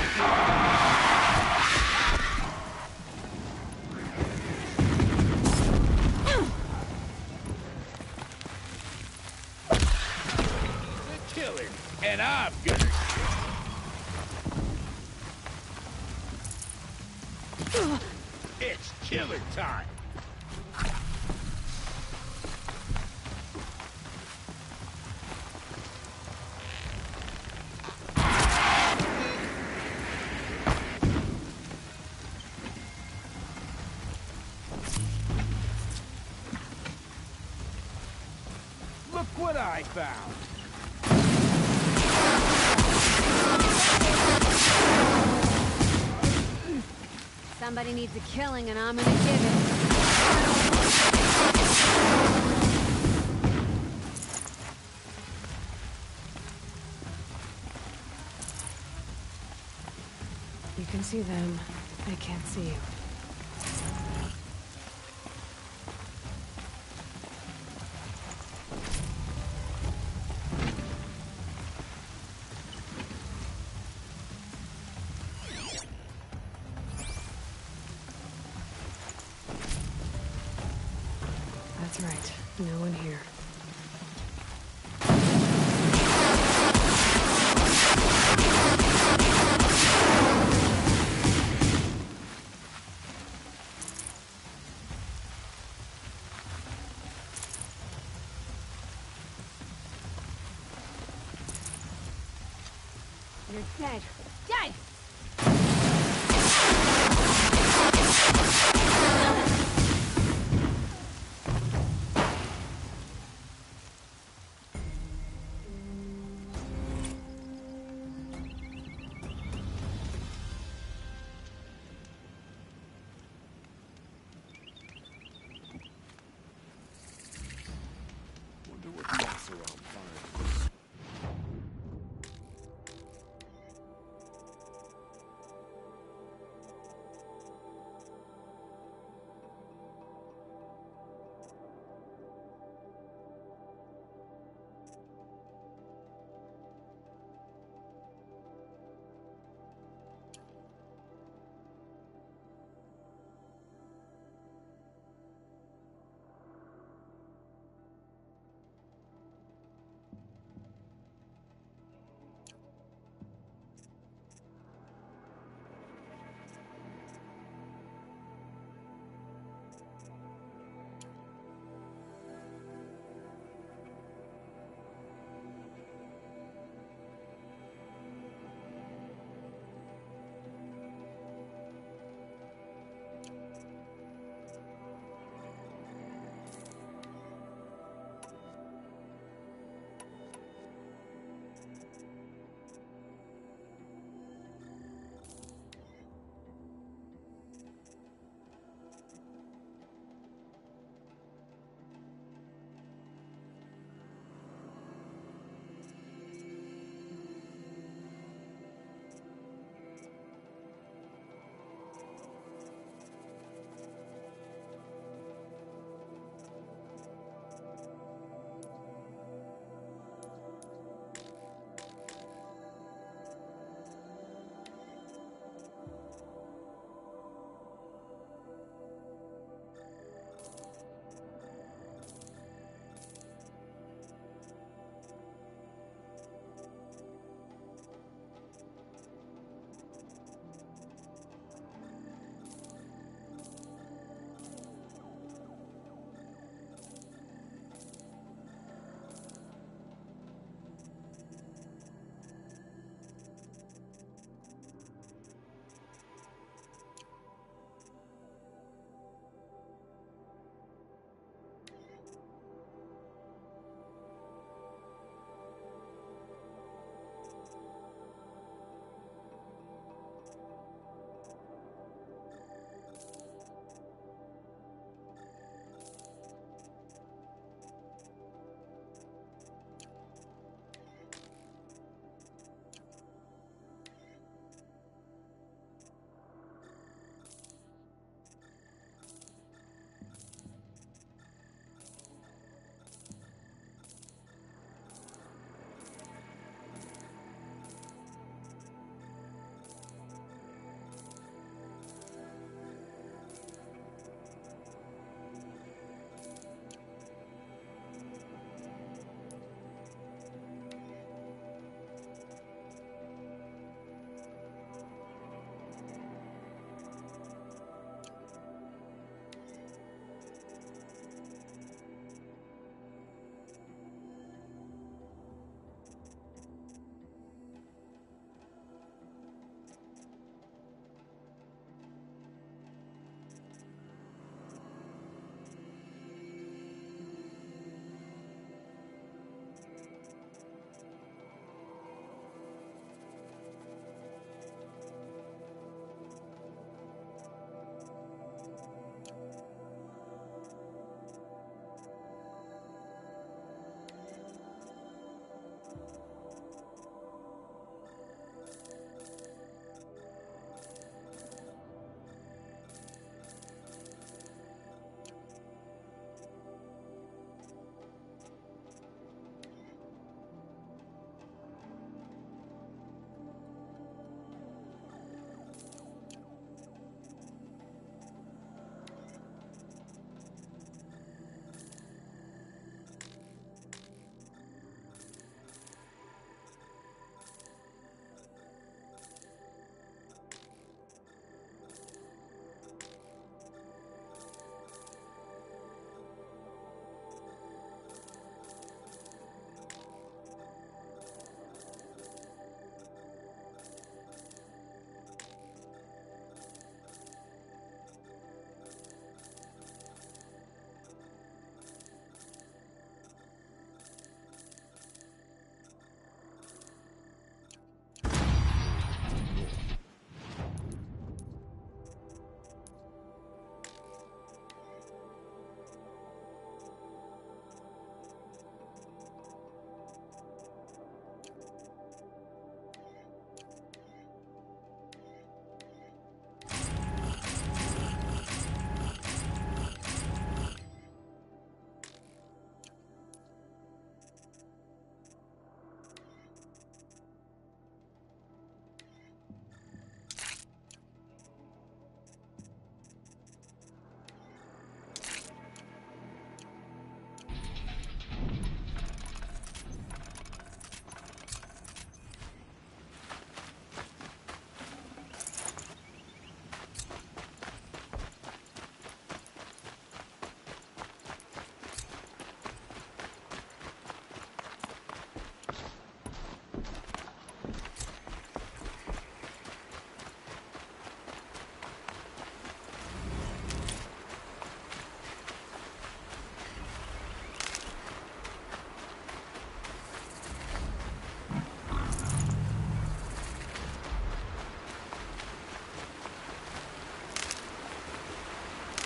kill him, and I'm gonna. It's killer time! Look what I found! Somebody needs a killing, and I'm gonna give it. You can see them. I can't see you. That's right. No one here. You're dead. Dead! Wonder what the Oseram finds.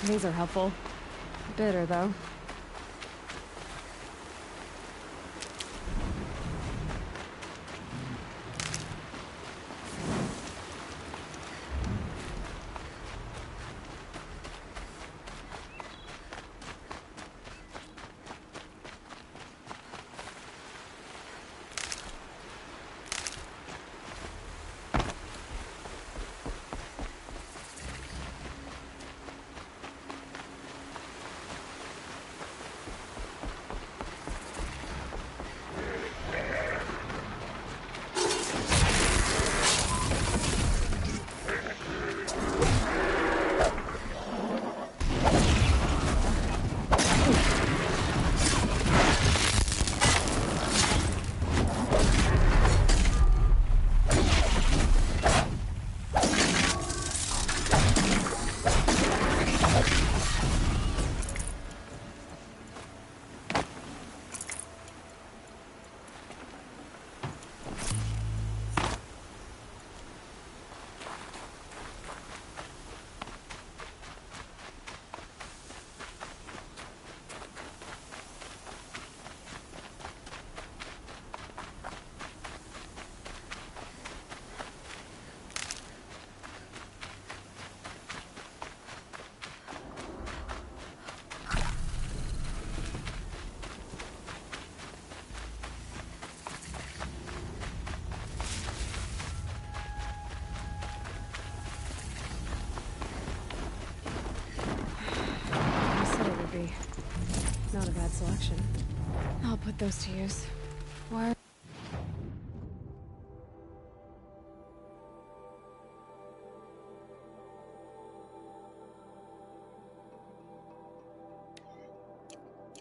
These are helpful. Bitter, though. Not a bad selection. I'll put those to use. Why?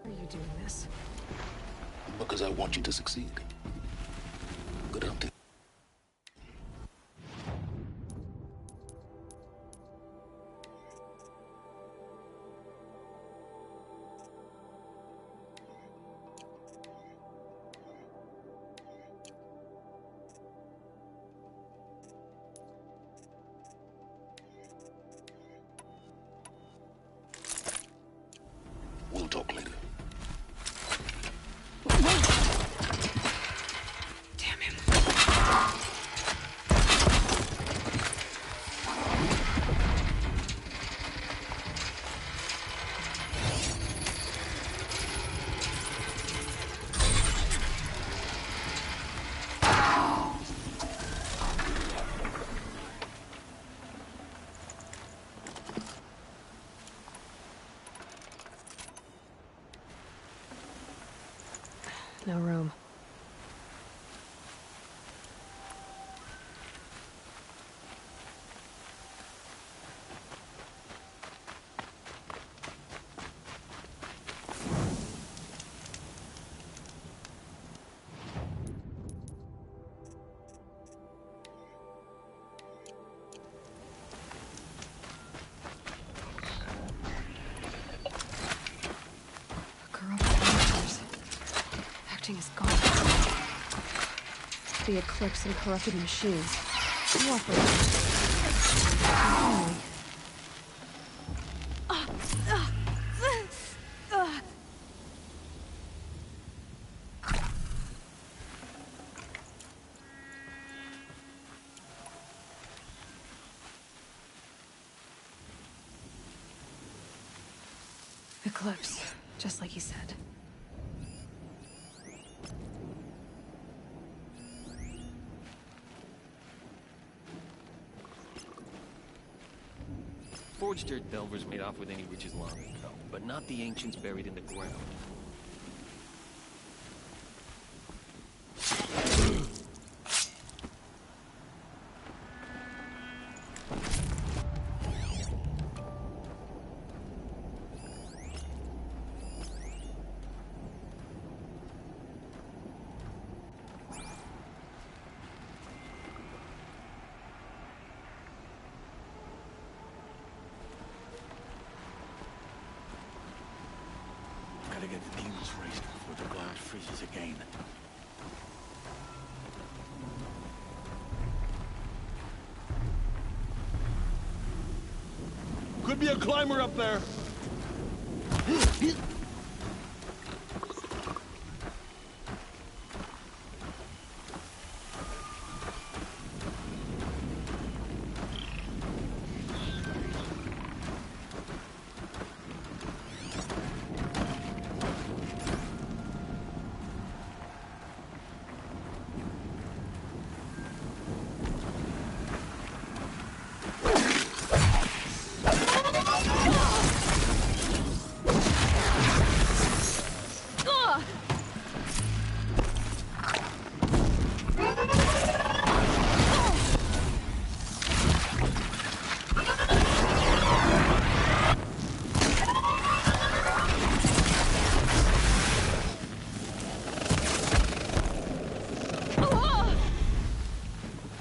Are you doing this? Because I want you to succeed. Good hunting. We'll talk later. Damn him. No room. Is gone. The eclipse and corrupted machines. Eclipse, just like he said. Forged dirt delvers made off with any riches long ago, but not the ancients buried in the ground. Gotta get the demons raised before the ground freezes again. Could be a climber up there.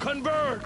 Convert!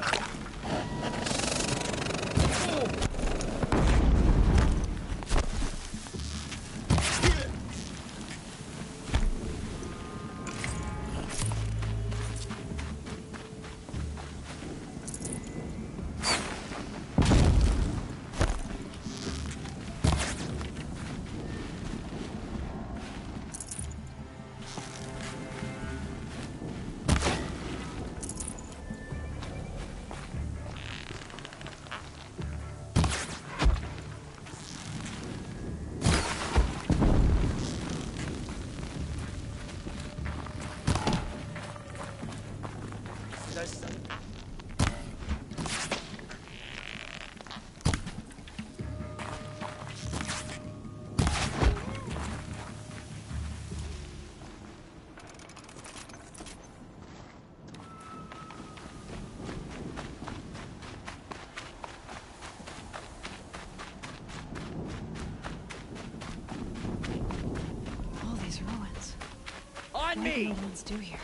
What do the ones do here?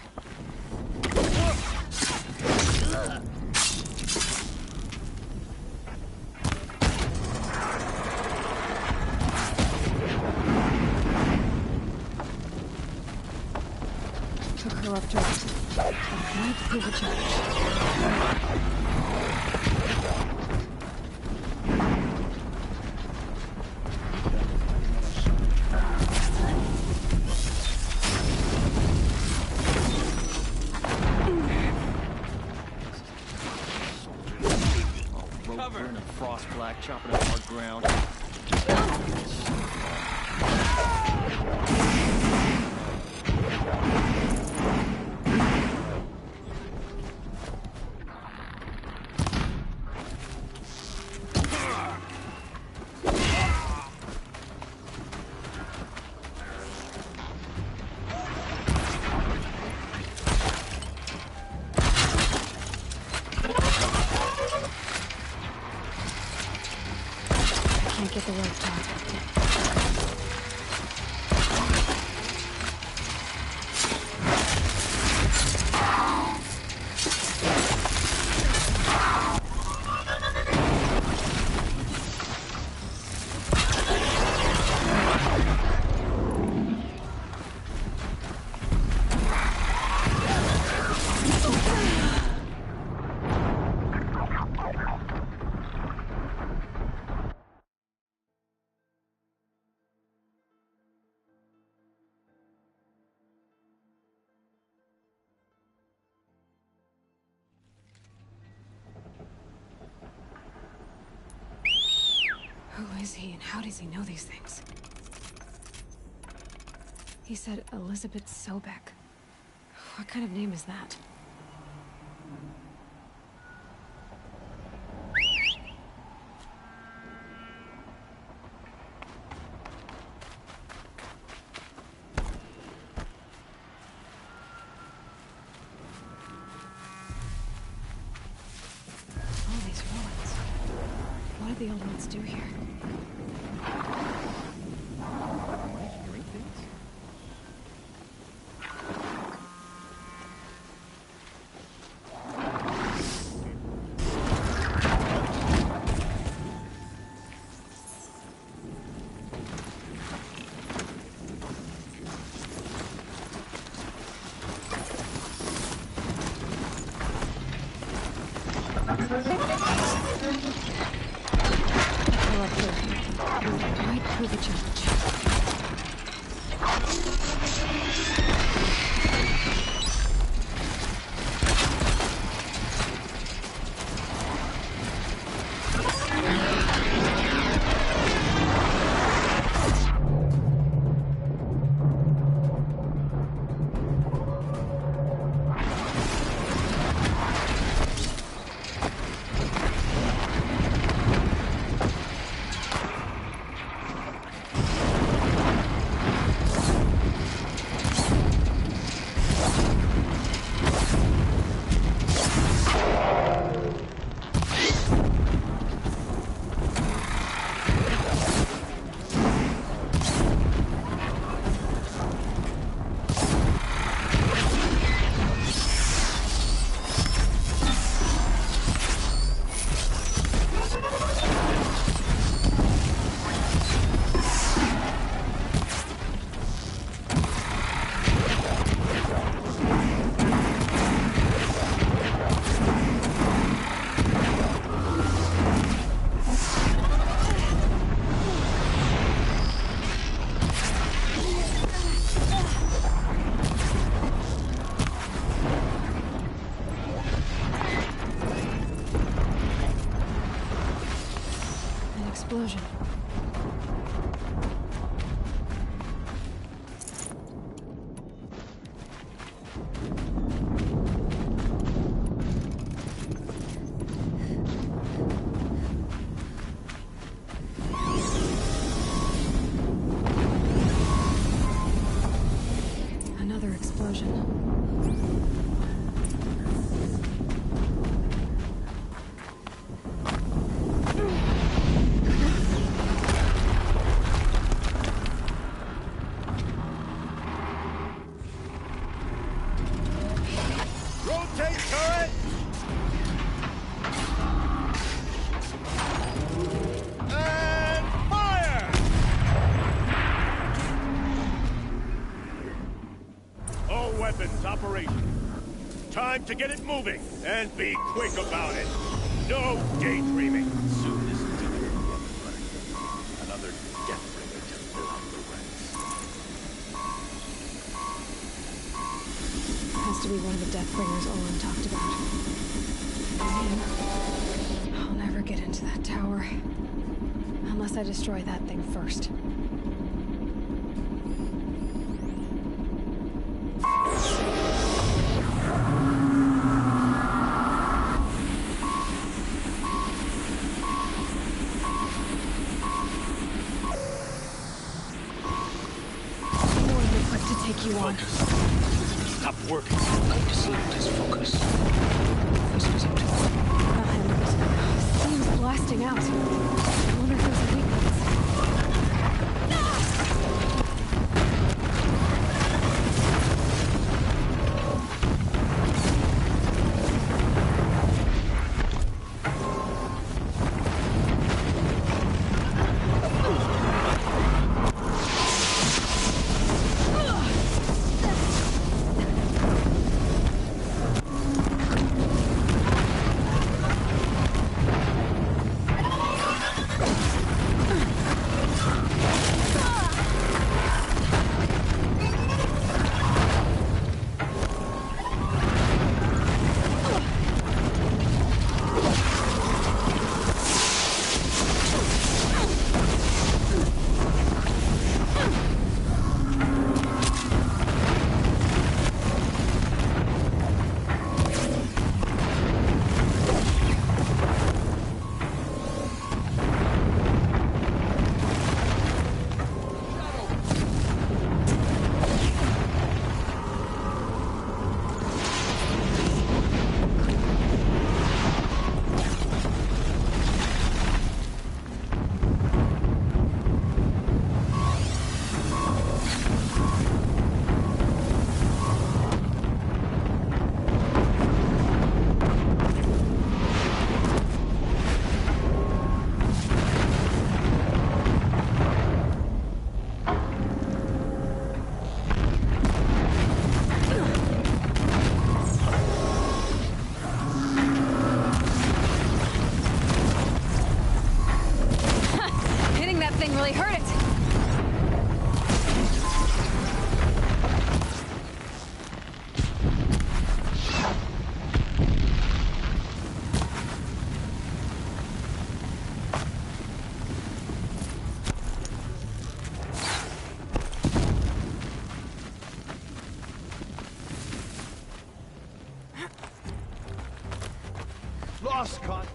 Took her up direct. I need to prove a charge. Burning frost black, chopping up hard ground. Get the rope tied. Who is he and how does he know these things? He said Elizabeth Sobek. What kind of name is that? All these ruins. What did the old ones do here? Pull up here. prove a challenge. Explosion. Another explosion. Rotate turret! And fire! All weapons operational. Time to get it moving, and be quick about it. No daydreaming. Soon this is gonna be another death bringer to fill out the ranks. Has to be one of the Deathbringers Olin talked about. Man, I'll never get into that tower. Unless I destroy that thing first. More equipped to take you on. Stop working. I disabled his focus. This was up to I'll handle it. Steam's blasting out. I wonder if there's a weakness. Hitting that thing really hurt it. lost contact.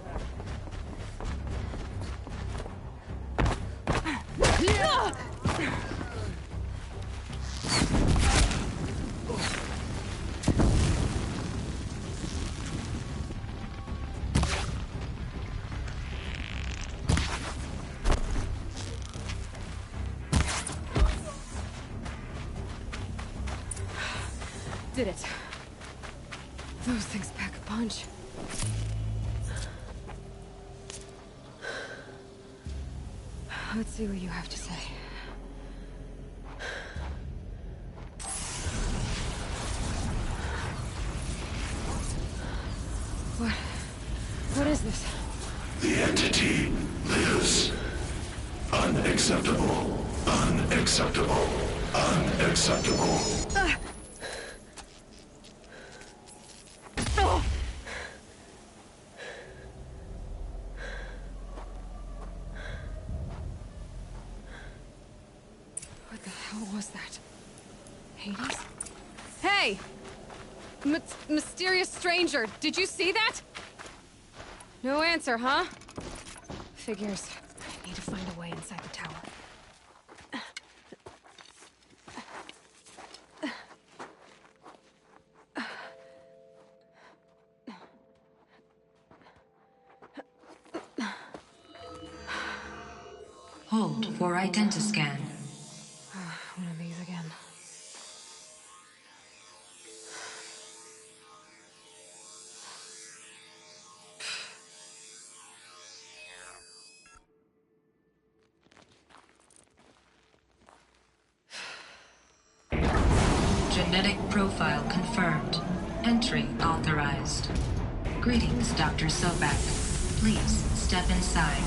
Did it. Those things pack a punch. Let's see what you have to say. What is this? The entity lives. Unacceptable. Unacceptable. Unacceptable. What the hell was that? Hades? Hey! Mysterious stranger, did you see that? No answer, huh? Figures. I need to find a way inside the tower. Hold for identiscan. One of these again. Genetic profile confirmed. Entry authorized. Greetings, Dr. Sobek. Please step inside.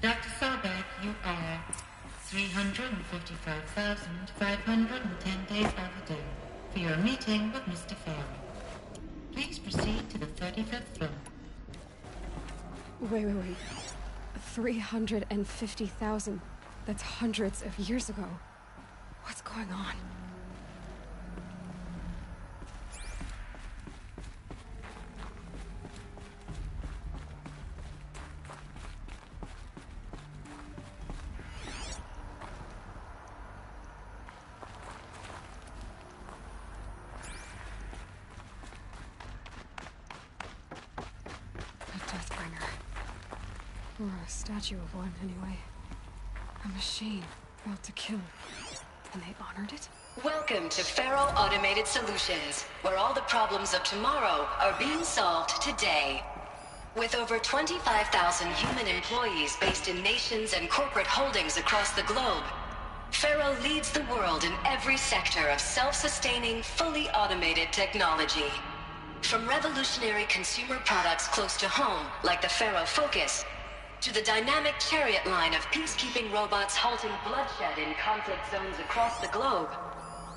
Dr. Sobek, you are 355,510 days overdue for your meeting with Mr. Farrell. Please proceed to the 35th floor. Wait. 350,000. That's hundreds of years ago. What's going on? Or a statue of one, anyway. A machine built to kill. And they honored it? Welcome to Faro Automated Solutions, where all the problems of tomorrow are being solved today. With over 25,000 human employees based in nations and corporate holdings across the globe, Faro leads the world in every sector of self-sustaining, fully automated technology. From revolutionary consumer products close to home, like the Faro Focus, to the dynamic chariot line of peacekeeping robots halting bloodshed in conflict zones across the globe,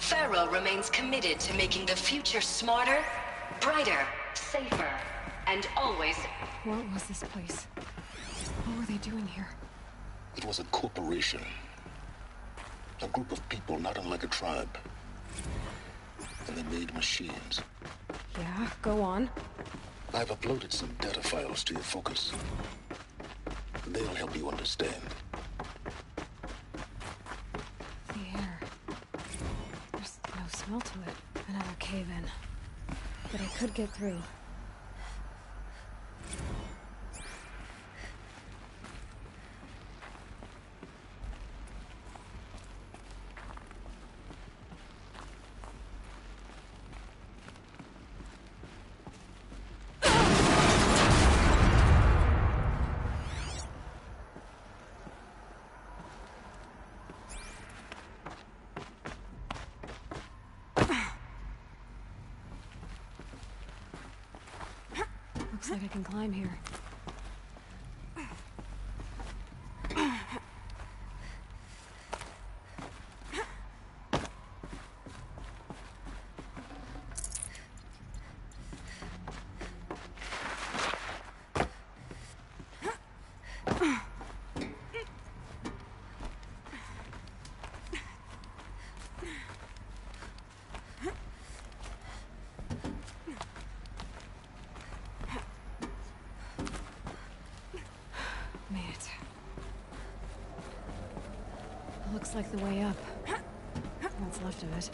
Faro remains committed to making the future smarter, brighter, safer, and always... What was this place? What were they doing here? It was a corporation. A group of people not unlike a tribe. And they made machines. Yeah, go on. I've uploaded some data files to your Focus. They'll help you understand. The air. There's no smell to it. Another cave-in. But I could get through. Looks like I can climb here. Looks like the way up. What's left of it.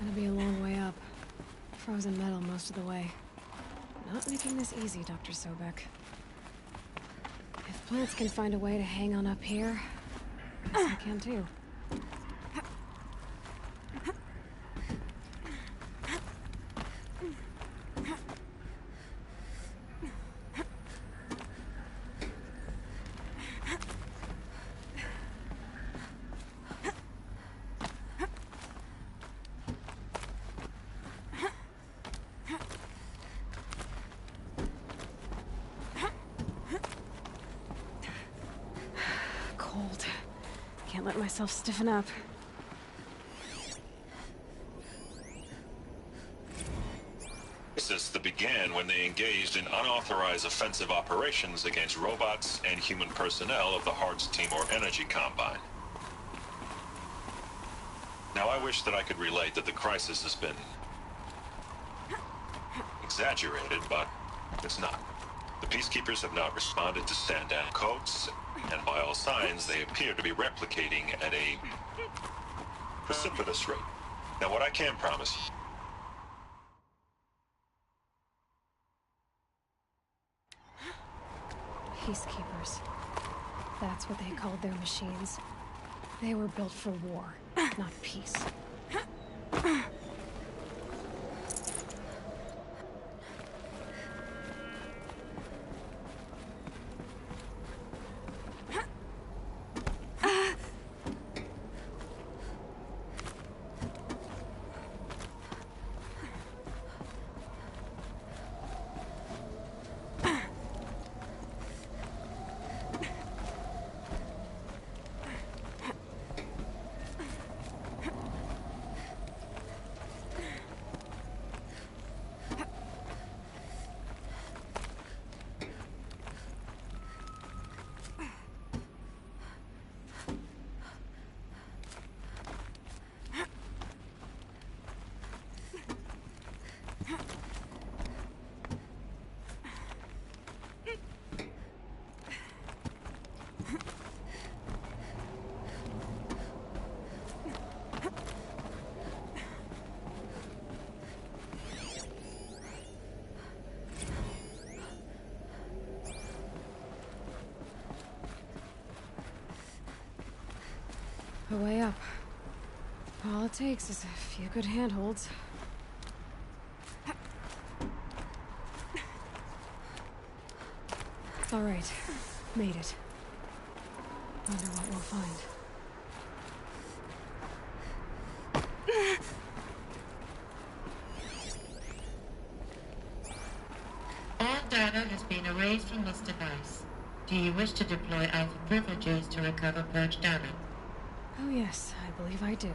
Gonna be a long way up. Frozen metal most of the way. Not making this easy, Dr. Sobek. If plants can find a way to hang on up here, I guess I can too. Cold. Can't let myself stiffen up. This began when they engaged in unauthorized offensive operations against robots and human personnel of the Hartz Timor Energy Combine. Now, I wish that I could relate that the crisis has been exaggerated, but it's not. The peacekeepers have not responded to stand-down codes, and by all signs, they appear to be replicating at a precipitous rate. Now, what I can promise you, Peacekeepers. That's what they called their machines. They were built for war, not peace. A way up. All it takes is a few good handholds. All right, made it. Wonder what we'll find. All data has been erased from this device. Do you wish to deploy Alpha privileges to recover purged data? Oh yes, I believe I do.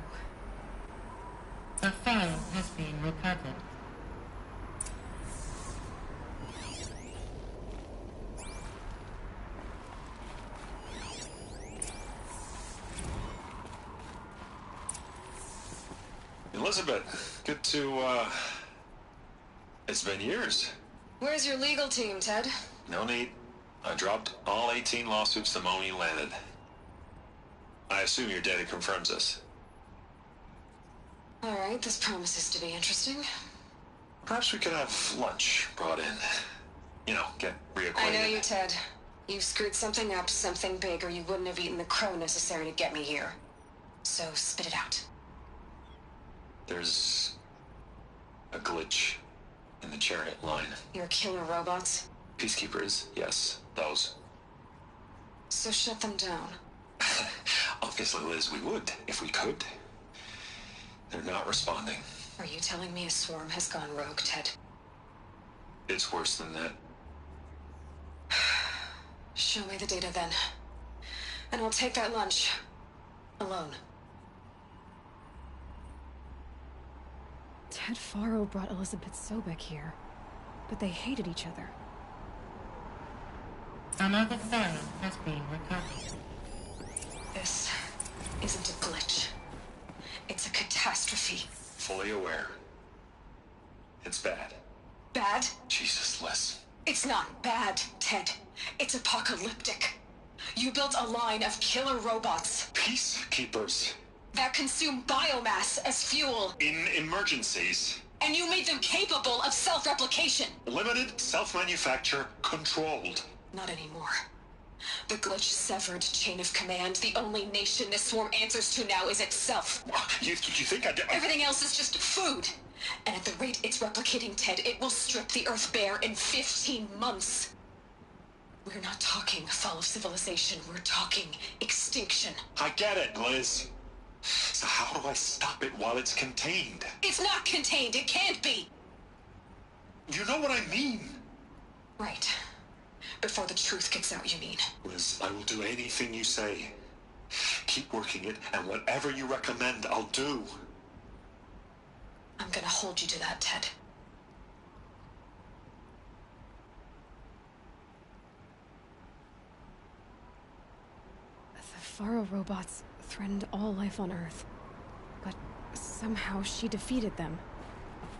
A file has been recovered. Elizabeth, good to, it's been years. Where's your legal team, Ted? No need. I dropped all 18 lawsuits the moment you landed. I assume your data confirms this. All right, this promises to be interesting. Perhaps we could have lunch brought in. You know, get reacquainted. I know you, Ted. You screwed something up, something big, or you wouldn't have eaten the crow necessary to get me here. So spit it out. There's a glitch in the chariot line. Your killer robots? Peacekeepers, yes, those. So shut them down. Obviously, Liz, we would, if we could. They're not responding. Are you telling me a swarm has gone rogue, Ted? It's worse than that. Show me the data then. And I'll take that lunch. Alone. Ted Faro brought Elizabeth Sobek here, but they hated each other. Another file has been recovered. This isn't a glitch. It's a catastrophe. Fully aware. It's bad. Bad? Jesus, Liz. It's not bad, Ted. It's apocalyptic. You built a line of killer robots. Peacekeepers. That consume biomass as fuel. In emergencies. And you made them capable of self-replication. Limited, self-manufacture, controlled. Not anymore. The glitch severed chain of command. The only nation this swarm answers to now is itself. You think I did? Everything else is just food. And at the rate it's replicating, Ted, it will strip the Earth bare in 15 months. We're not talking fall of civilization. We're talking extinction. I get it, Liz. So how do I stop it while it's contained? It's not contained. It can't be. You know what I mean. Right. Before the truth gets out, you mean? Liz, I will do anything you say. Keep working it, and whatever you recommend, I'll do. I'm gonna hold you to that, Ted. The Faro robots threatened all life on Earth. But somehow she defeated them.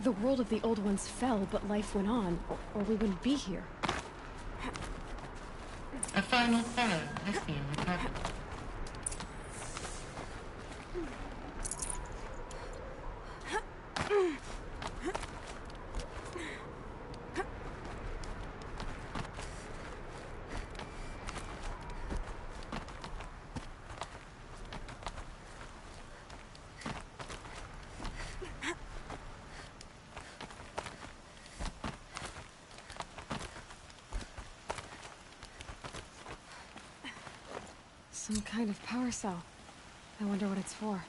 The world of the old ones fell, but life went on, or we wouldn't be here. A final Pharaoh has been recovered. Some kind of power cell. I wonder what it's for.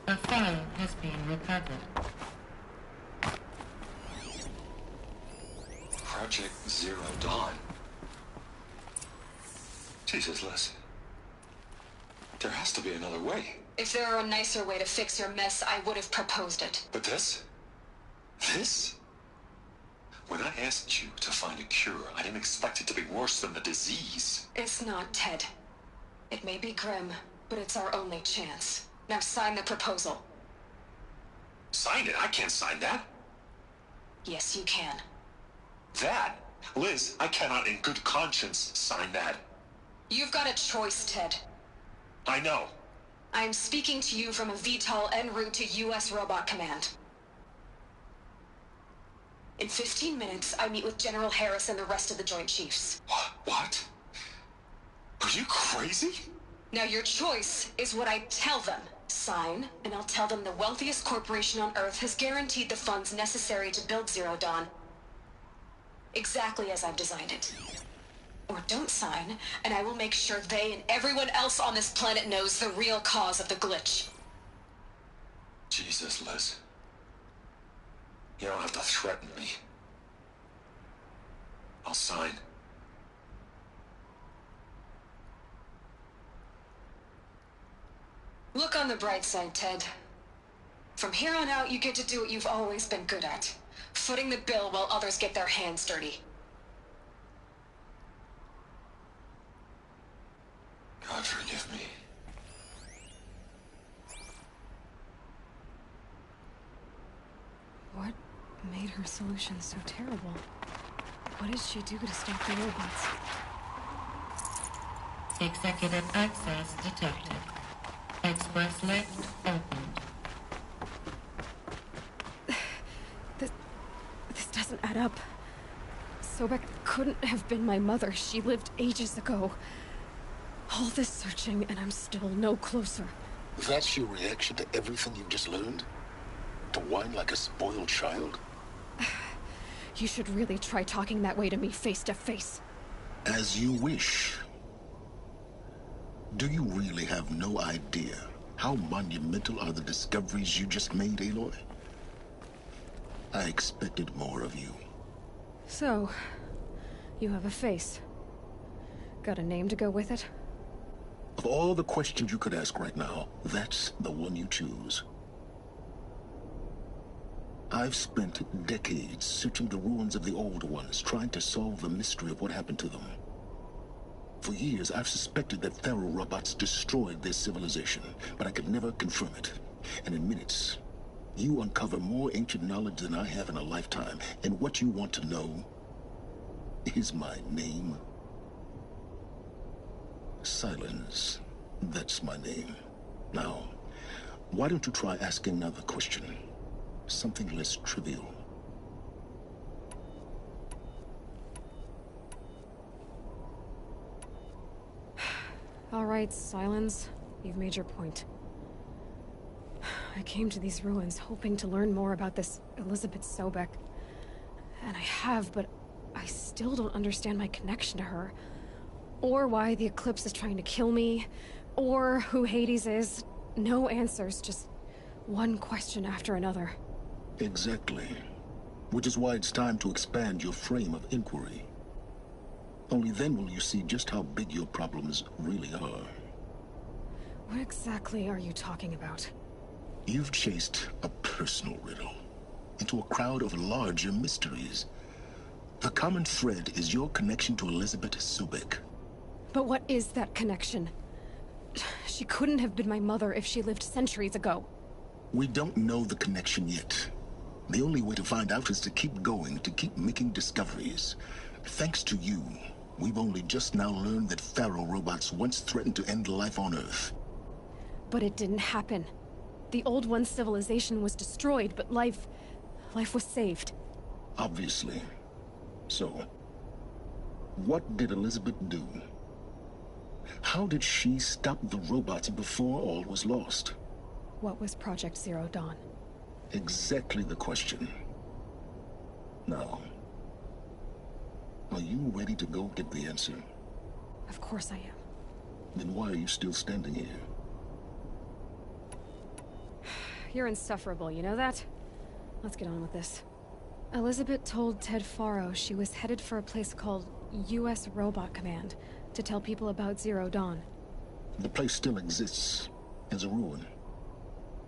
A Pharaoh has been recovered. Project Zero Dawn. Jesus, Liz. There has to be another way. If there were a nicer way to fix your mess, I would have proposed it. But this? This? When I asked you to find a cure, I didn't expect it to be worse than the disease. It's not, Ted. It may be grim, but it's our only chance. Now sign the proposal. Sign it? I can't sign that. Yes, you can. That? Liz, I cannot in good conscience sign that. You've got a choice, Ted. I know. I am speaking to you from a VTOL en route to U.S. Robot Command. In 15 minutes, I meet with General Harris and the rest of the Joint Chiefs. What? Are you crazy? Now your choice is what I tell them. Sign, and I'll tell them the wealthiest corporation on Earth has guaranteed the funds necessary to build Zero Dawn. Exactly as I've designed it. Or don't sign, and I will make sure they and everyone else on this planet knows the real cause of the glitch. Jesus, Liz. You don't have to threaten me. I'll sign. Look on the bright side, Ted. From here on out, you get to do what you've always been good at. Footing the bill while others get their hands dirty. God forgive me. What made her solution so terrible? What did she do to stop the robots? Executive access detected. Express lift opened. This doesn't add up. Sobek couldn't have been my mother. She lived ages ago. All this searching, and I'm still no closer. That's your reaction to everything you've just learned? To whine like a spoiled child? You should really try talking that way to me face to face. As you wish. Do you really have no idea how monumental are the discoveries you just made, Aloy? I expected more of you. So, you have a face. Got a name to go with it? Of all the questions you could ask right now, that's the one you choose. I've spent decades searching the ruins of the old ones, trying to solve the mystery of what happened to them. For years, I've suspected that Pharaoh robots destroyed their civilization, but I could never confirm it. And in minutes, you uncover more ancient knowledge than I have in a lifetime. And what you want to know is my name. Silence. That's my name. Now, why don't you try asking another question? Something less trivial. All right, Silence. You've made your point. I came to these ruins hoping to learn more about this Elizabeth Sobek. And I have, but I still don't understand my connection to her. Or why the Eclipse is trying to kill me. Or who Hades is. No answers, just one question after another. Exactly. Which is why it's time to expand your frame of inquiry. Only then will you see just how big your problems really are. What exactly are you talking about? You've chased a personal riddle into a crowd of larger mysteries. The common thread is your connection to Elizabeth Sobek. But what is that connection? She couldn't have been my mother if she lived centuries ago. We don't know the connection yet. The only way to find out is to keep going, to keep making discoveries. Thanks to you, we've only just now learned that Pharaoh robots once threatened to end life on Earth. But it didn't happen. The Old One's civilization was destroyed, but life was saved. Obviously. So, what did Elizabeth do? How did she stop the robots before all was lost? What was Project Zero Dawn? Exactly the question. Now, are you ready to go get the answer? Of course I am. Then why are you still standing here? You're insufferable, you know that? Let's get on with this. Elizabeth told Ted Faro she was headed for a place called U.S. Robot Command to tell people about Zero Dawn. The place still exists as a ruin.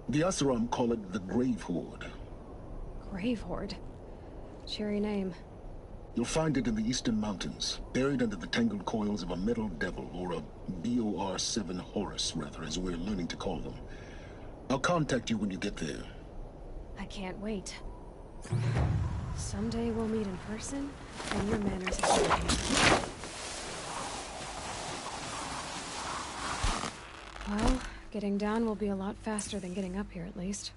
The Oseram call it the Grave Horde. Grave Horde? Cheery name. You'll find it in the Eastern Mountains, buried under the tangled coils of a metal devil, or a BOR-7 Horus, rather, as we're learning to call them. I'll contact you when you get there. I can't wait. Someday we'll meet in person, and your manners have changed. Well, getting down will be a lot faster than getting up here, at least.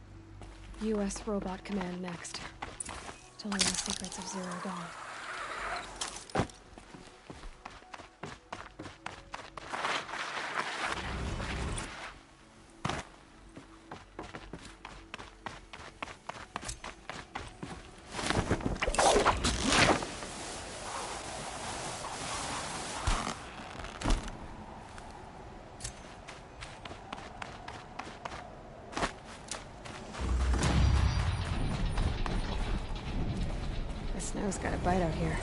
U.S. Robot Command next. To learn the secrets of Zero Dawn. Snow's got a bite out here.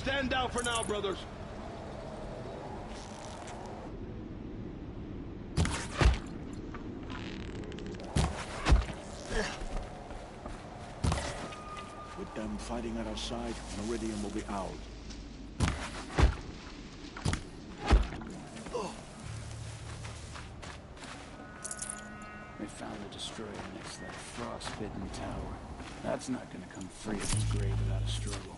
stand down for now, brothers. With them fighting at our side, Meridian will be out. They found the destroyer next to that frost-bitten tower. That's not gonna come free of its grave without a struggle.